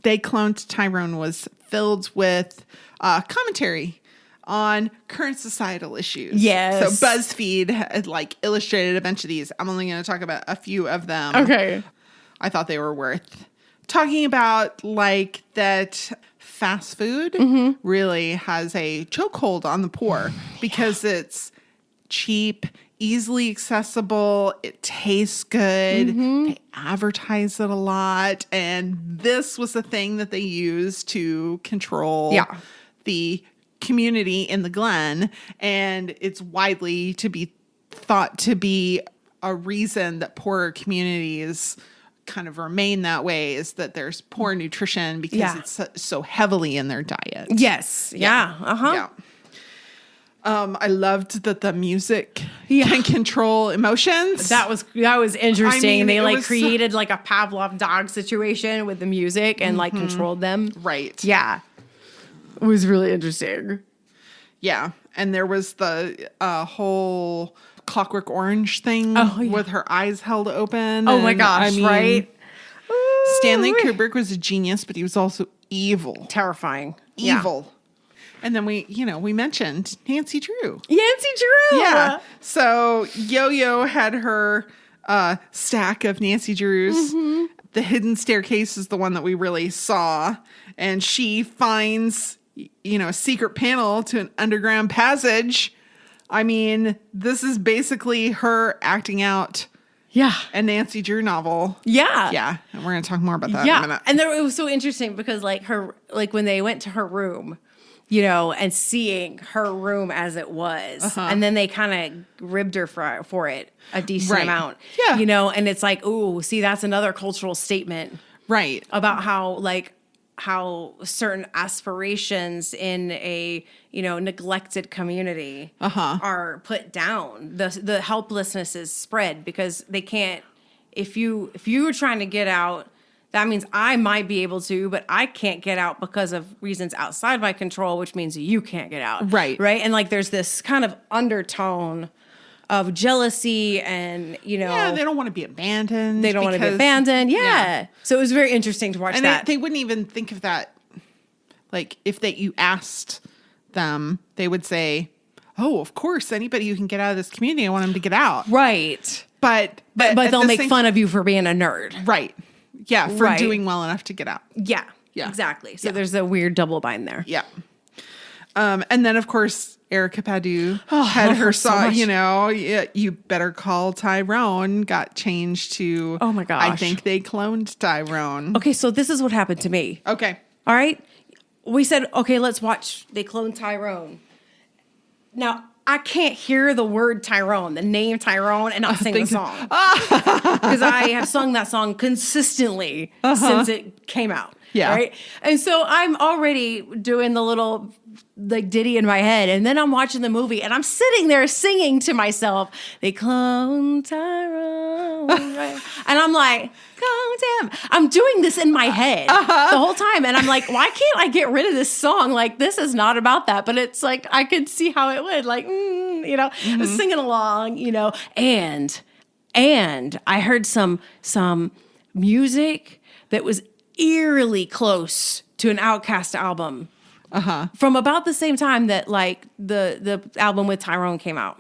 They Cloned Tyrone was filled with commentary on current societal issues. Yes. So BuzzFeed had illustrated a bunch of these. I'm only going to talk about a few of them. Okay. I thought they were worth talking about, that fast food really has a chokehold on the poor because it's cheap, easily accessible, it tastes good, they advertise it a lot, and this was the thing that they used to control the community in the Glen, and it's widely to be thought to be a reason that poorer communities kind of remain that way is that there's poor nutrition because it's so heavily in their diet. Yes. Yeah. Yeah. I loved that the music can control emotions. That was interesting. I mean, they created a Pavlov dog situation with the music and controlled them. Right. Yeah. It was really interesting. Yeah. And there was the whole Clockwork Orange thing with her eyes held open. Oh my gosh, right? Stanley Kubrick was a genius, but he was also evil. Terrifying. Evil. Yeah. And then we mentioned Nancy Drew. Nancy Drew. Yeah. So Yo-Yo had her stack of Nancy Drews. Mm-hmm. The hidden staircase is the one that we really saw. And she finds, a secret panel to an underground passage. I mean, this is basically her acting out a Nancy Drew novel. Yeah. Yeah. And we're going to talk more about that in a minute. And it was so interesting because when they went to her room, and seeing her room as it was. And then they kind of ribbed her for it a decent amount. Yeah. And it's like, ooh, see, that's another cultural statement. Right. About how certain aspirations in a, neglected community are put down. The helplessness is spread because they can't, if you were trying to get out, that means I might be able to, but I can't get out because of reasons outside my control, which means you can't get out. Right. Right. And there's this kind of undertone of jealousy and, Yeah, they don't want to be abandoned. They don't want to be abandoned. Yeah. So it was very interesting to watch and that. They wouldn't even think of that. Like, if you asked them, they would say, oh, of course, anybody who can get out of this community, I want them to get out. Right. But they'll make fun of you for being a nerd. Right. Yeah, for doing well enough to get out. Yeah. Yeah. Exactly. So there's a weird double bind there. Yeah. And then, of course, Erykah Badu had her song, You Better Call Tyrone, got changed to, oh my gosh, I think they cloned Tyrone. Okay, so this is what happened to me. Okay. All right. We said, okay, let's watch They Cloned Tyrone. Now, I can't hear the word Tyrone, the name Tyrone, and not sing the song. Because I have sung that song consistently since it came out. Yeah. Right? And so I'm already doing the little ditty in my head. And then I'm watching the movie and I'm sitting there singing to myself, They Cloned Tyrone. Right? And I'm like, damn. I'm doing this in my head the whole time. And I'm like, why can't I get rid of this song? This is not about that. But it's I could see how it would. I was singing along, and I heard some music that was eerily close to an Outkast album from about the same time that the album with Tyrone came out,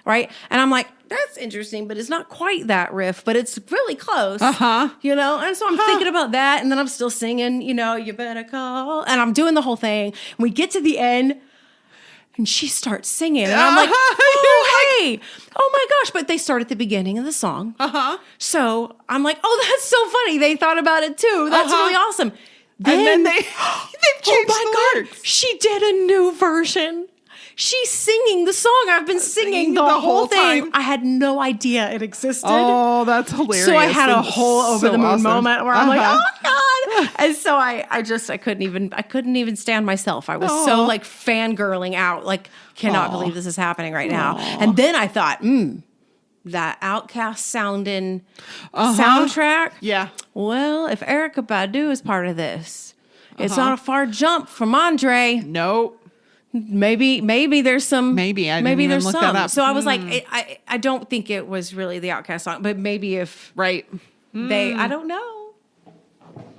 right? And I'm like, that's interesting, but it's not quite that riff, but it's really close, And so I'm thinking about that, and then I'm still singing, You Better Call, and I'm doing the whole thing. And we get to the end, and she starts singing, and I'm like, oh, hey, oh my gosh. But they start at the beginning of the song. So I'm like, oh, that's so funny. They thought about it too. That's really awesome. Then they've changed the lyrics. She did a new version. She's singing the song I've been singing the whole thing. time. I had no idea it existed. Oh, that's hilarious. So I had a whole over the moon moment where I'm like, oh my God. And so I couldn't even stand myself. I was so fangirling out. Cannot believe this is happening right now. And then I thought, that Outkast sounding soundtrack. Yeah. Well, if Erykah Badu is part of this, it's not a far jump from Andre. Nope. Maybe there's some. Maybe I didn't even look that up. So I was like, I don't think it was really the Outkast song, but maybe if I don't know.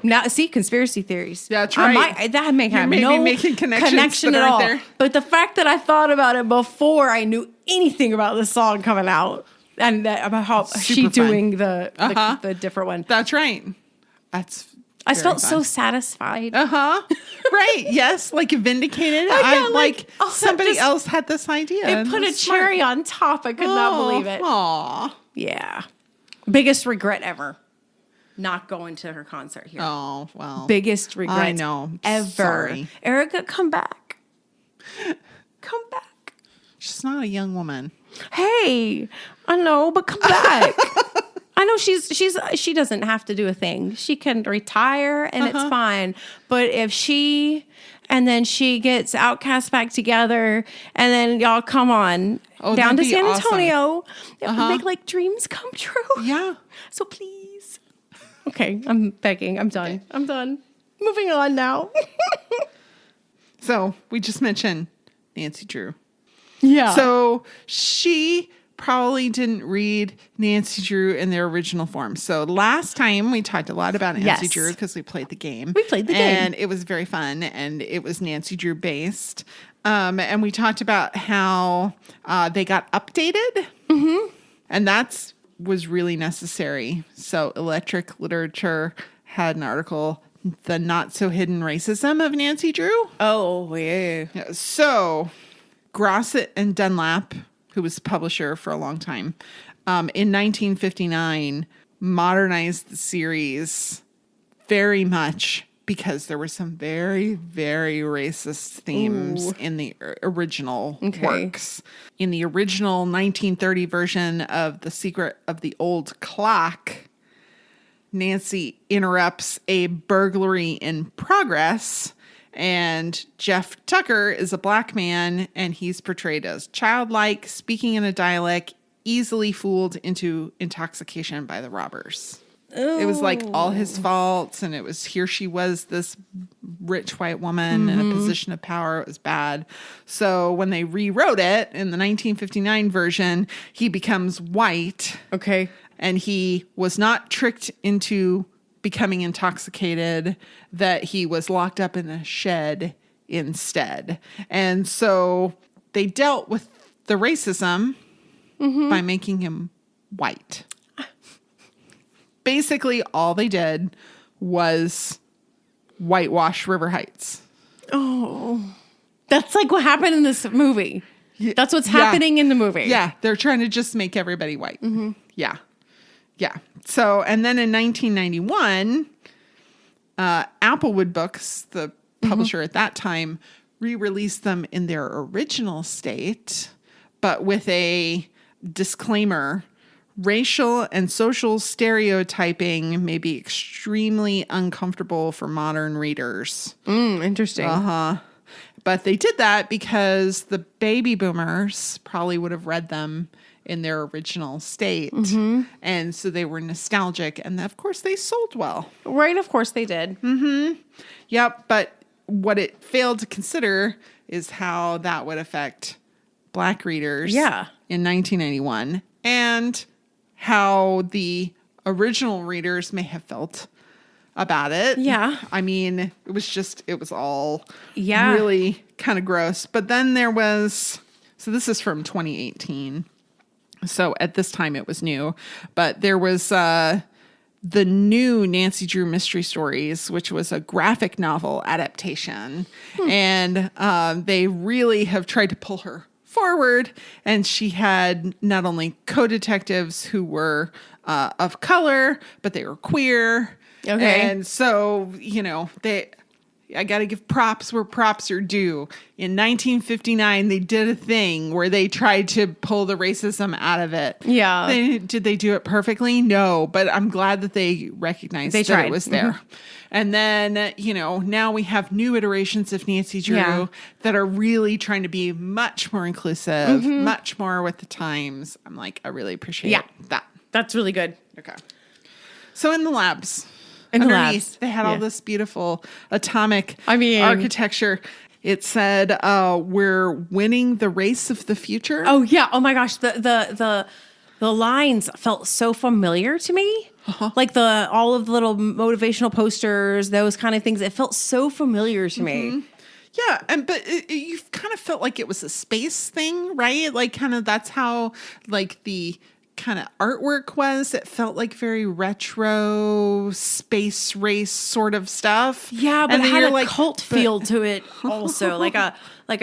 Now, see, conspiracy theories. That's right. That may have no making connection at all. There. But the fact that I thought about it before I knew anything about the song coming out and about how she doing the different one. That's right. I felt so satisfied. Right. Yes. Vindicated. Somebody else had this idea. It put a cherry on top. I could not believe it. Aw. Yeah. Biggest regret ever. Not going to her concert here. Oh, well. Biggest regret. I know. Ever. Sorry. Erykah, come back. Come back. She's not a young woman. Hey, I know, but come back. I know she doesn't have to do a thing. She can retire and it's fine. But if she gets Outkast back together and then y'all come on down to San Antonio, it would make dreams come true. Yeah. So please. Okay, I'm begging. I'm done. I'm done. Moving on now. So we just mentioned Nancy Drew. Yeah. So she probably didn't read Nancy Drew in their original form. So last time we talked a lot about Nancy Drew because we played the game. We played the game. And it was very fun. And it was Nancy Drew based. And we talked about how they got updated. Mm-hmm. And that's was really necessary. So Electric Literature had an article, The Not So Hidden Racism of Nancy Drew. Oh, yeah. So Grosset and Dunlap, who was publisher for a long time, in 1959 modernized the series very much because there were some very, very racist themes in the original works. In the original 1930 version of The Secret of the Old Clock, Nancy interrupts a burglary in progress, and Jeff Tucker is a black man, and he's portrayed as childlike, speaking in a dialect, easily fooled into intoxication by the robbers. Ooh. It was like all his faults, and it was here she was, this rich white woman in a position of power. It was bad. So when they rewrote it in the 1959 version, he becomes white. Okay. And he was not tricked into becoming intoxicated, that he was locked up in a shed instead. And so they dealt with the racism by making him white. Basically, all they did was whitewash River Heights. Oh, that's like what happened in this movie. That's what's happening in the movie. Yeah, they're trying to just make everybody white. Mm-hmm. Yeah. Yeah. So, and then in 1991, Applewood Books, the publisher at that time, re-released them in their original state, but with a disclaimer: racial and social stereotyping may be extremely uncomfortable for modern readers. Interesting. But they did that because the baby boomers probably would have read them in their original state. And so they were nostalgic. And of course they sold well. Right. Of course they did. Yep. But what it failed to consider is how that would affect black readers in 1991, and how the original readers may have felt about it. Yeah. I mean, it was all really kind of gross. But then there was, so this is from 2018. So at this time it was new, but there was the new Nancy Drew Mystery Stories, which was a graphic novel adaptation. And they really have tried to pull her forward. And she had not only co-detectives who were of color, but they were queer. Okay. And so, I got to give props where props are due. In 1959, they did a thing where they tried to pull the racism out of it. Yeah. Did they do it perfectly? No, but I'm glad that they recognized that it was there. And then, now we have new iterations of Nancy Drew that are really trying to be much more inclusive, much more with the times. I'm like, I really appreciate that. That's really good. Okay. So in the labs. Underneath, they had all this beautiful atomic architecture. It said, "We're winning the race of the future." Oh yeah! Oh my gosh! The lines felt so familiar to me. Like all of the little motivational posters, those kind of things. It felt so familiar to me. Yeah, but you kind of felt like it was a space thing, right? Like kind of that's how like the kind of artwork was. It felt like very retro space race sort of stuff. Yeah, but it had a cult feel to it also. like a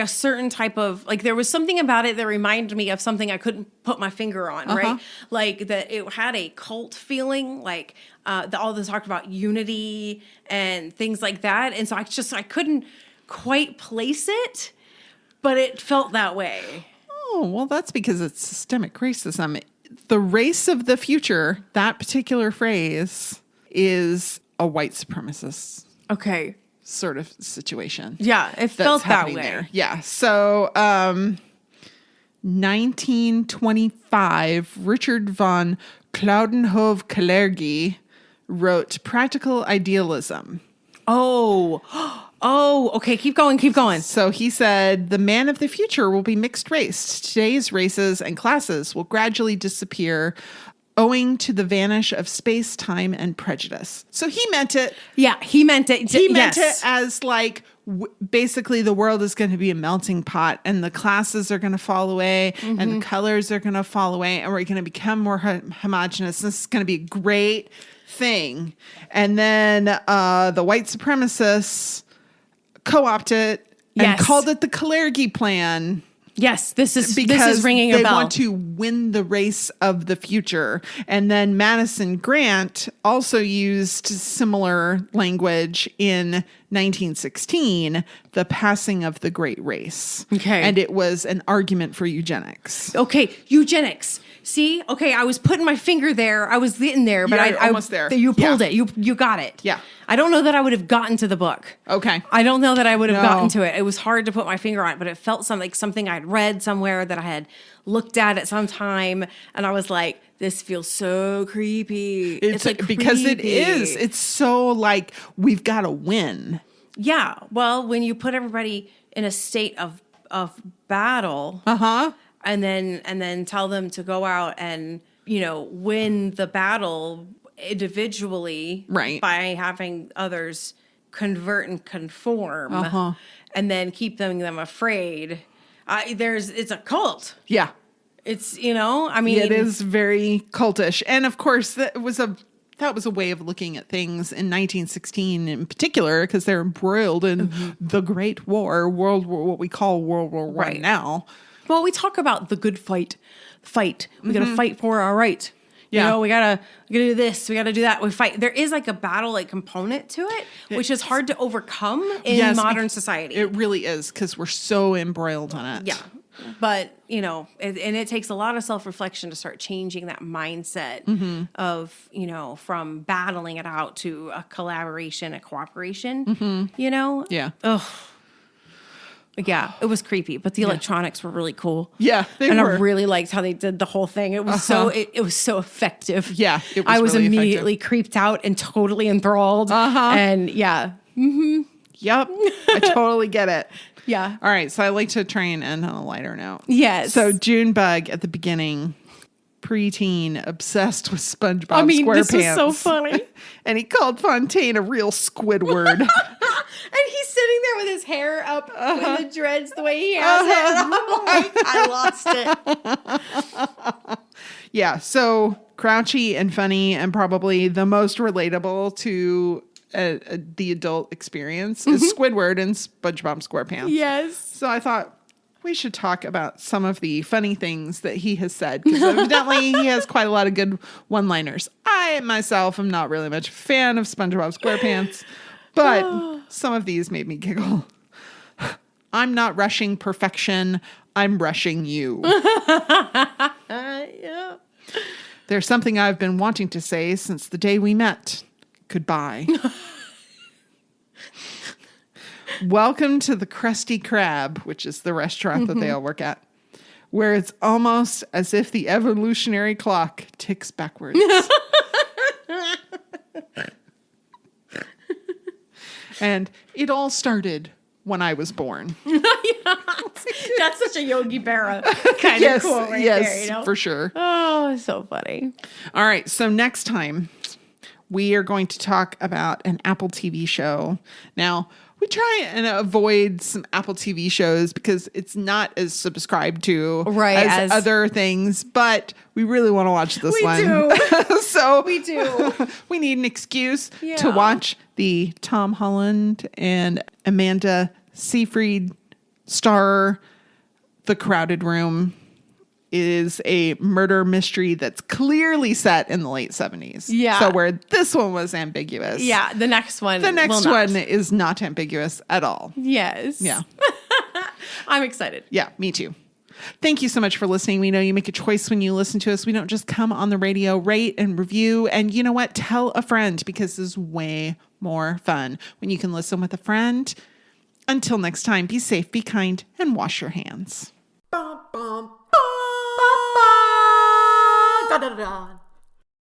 certain type of, like there was something about it that reminded me of something I couldn't put my finger on, right? Like that it had a cult feeling, like all this talked about unity and things like that. And so I couldn't quite place it, but it felt that way. Oh, well, that's because it's systemic racism. The race of the future, that particular phrase, is a white supremacist sort of situation. Yeah, it felt that way. There. Yeah. So 1925, Richard von Claudenhove-Kalergi wrote Practical Idealism. Oh, Oh, okay. Keep going. Keep going. So he said, the man of the future will be mixed race. Today's races and classes will gradually disappear owing to the vanish of space, time, and prejudice. So he meant it. Yeah, he meant it. He meant it as like, basically the world is going to be a melting pot and the classes are going to fall away and the colors are going to fall away and we're going to become more homogenous. This is going to be a great thing. And then the white supremacists co-opted and called it the Kalergi Plan. Yes, this is ringing a bell. They want to win the race of the future. And then Madison Grant also used similar language in 1916, the passing of the great race. Okay. And it was an argument for eugenics. Okay, eugenics. See? Okay, I was putting my finger there. I was getting there, but I almost there. You pulled it. You got it. Yeah. I don't know that I would have gotten to the book. Okay. I don't know that I would have gotten to it. It was hard to put my finger on it, but it felt like something I'd read somewhere that I had looked at some time, and I was like, this feels so creepy. It's like because creepy. it is. It's so like we've got to win. Yeah. Well, when you put everybody in a state of battle, and then tell them to go out and, win the battle individually, right, by having others convert and conform, and then keep them afraid. It's a cult. Yeah. It's, I mean, it is very cultish. And of course that was a way of looking at things in 1916 in particular, because they're embroiled in the Great War, what we call World War I now. Well, we talk about the good fight. We got to fight for our right. Yeah. We gotta do this. We gotta do that. We fight. There is like a battle component to it, which is hard to overcome in modern society. It really is, because we're so embroiled on it. Yeah. But, and it takes a lot of self-reflection to start changing that mindset of, from battling it out to a collaboration, a cooperation, Yeah. Ugh. Yeah, it was creepy, but the electronics were really cool. Yeah, they were. I really liked how they did the whole thing. It was it was so effective. Yeah, it was I was really immediately creeped out and totally enthralled. And yeah. Yep. I totally get it. Yeah. All right, so I like to try and end on a lighter note. Yes. So Junebug at the beginning, preteen, obsessed with SpongeBob SquarePants. I mean, this was so funny. And he called Fontaine a real Squidward. And he's sitting there with his hair up with the dreads the way he has it. And I'm like, I lost it. Yeah, so grouchy and funny and probably the most relatable to the adult experience is Squidward and SpongeBob SquarePants. Yes. So I thought we should talk about some of the funny things that he has said, because evidently he has quite a lot of good one-liners. I myself am not really much a fan of SpongeBob SquarePants, but some of these made me giggle. I'm not rushing perfection. I'm rushing you. Yeah. There's something I've been wanting to say since the day we met. Goodbye. Welcome to the Krusty Krab, which is the restaurant that they all work at, where it's almost as if the evolutionary clock ticks backwards. And it all started when I was born. That's such a Yogi Berra kind of quote right there, for sure. Oh, so funny. All right, so next time we are going to talk about an Apple TV show. Now, we try and avoid some Apple TV shows because it's not as subscribed to as other things, but we really want to watch this one. Do. So we do. We need an excuse to watch the Tom Holland and Amanda Seyfried star The Crowded Room. It is a murder mystery that's clearly set in the late 70s. Yeah. So where this one was ambiguous. Yeah, the next one. The next one is not ambiguous at all. Yes. Yeah. I'm excited. Yeah, me too. Thank you so much for listening. We know you make a choice when you listen to us. We don't just come on the radio, rate and review. And you know what? Tell a friend, because this is way more fun when you can listen with a friend. Until next time, be safe, be kind, and wash your hands. Da, da, da.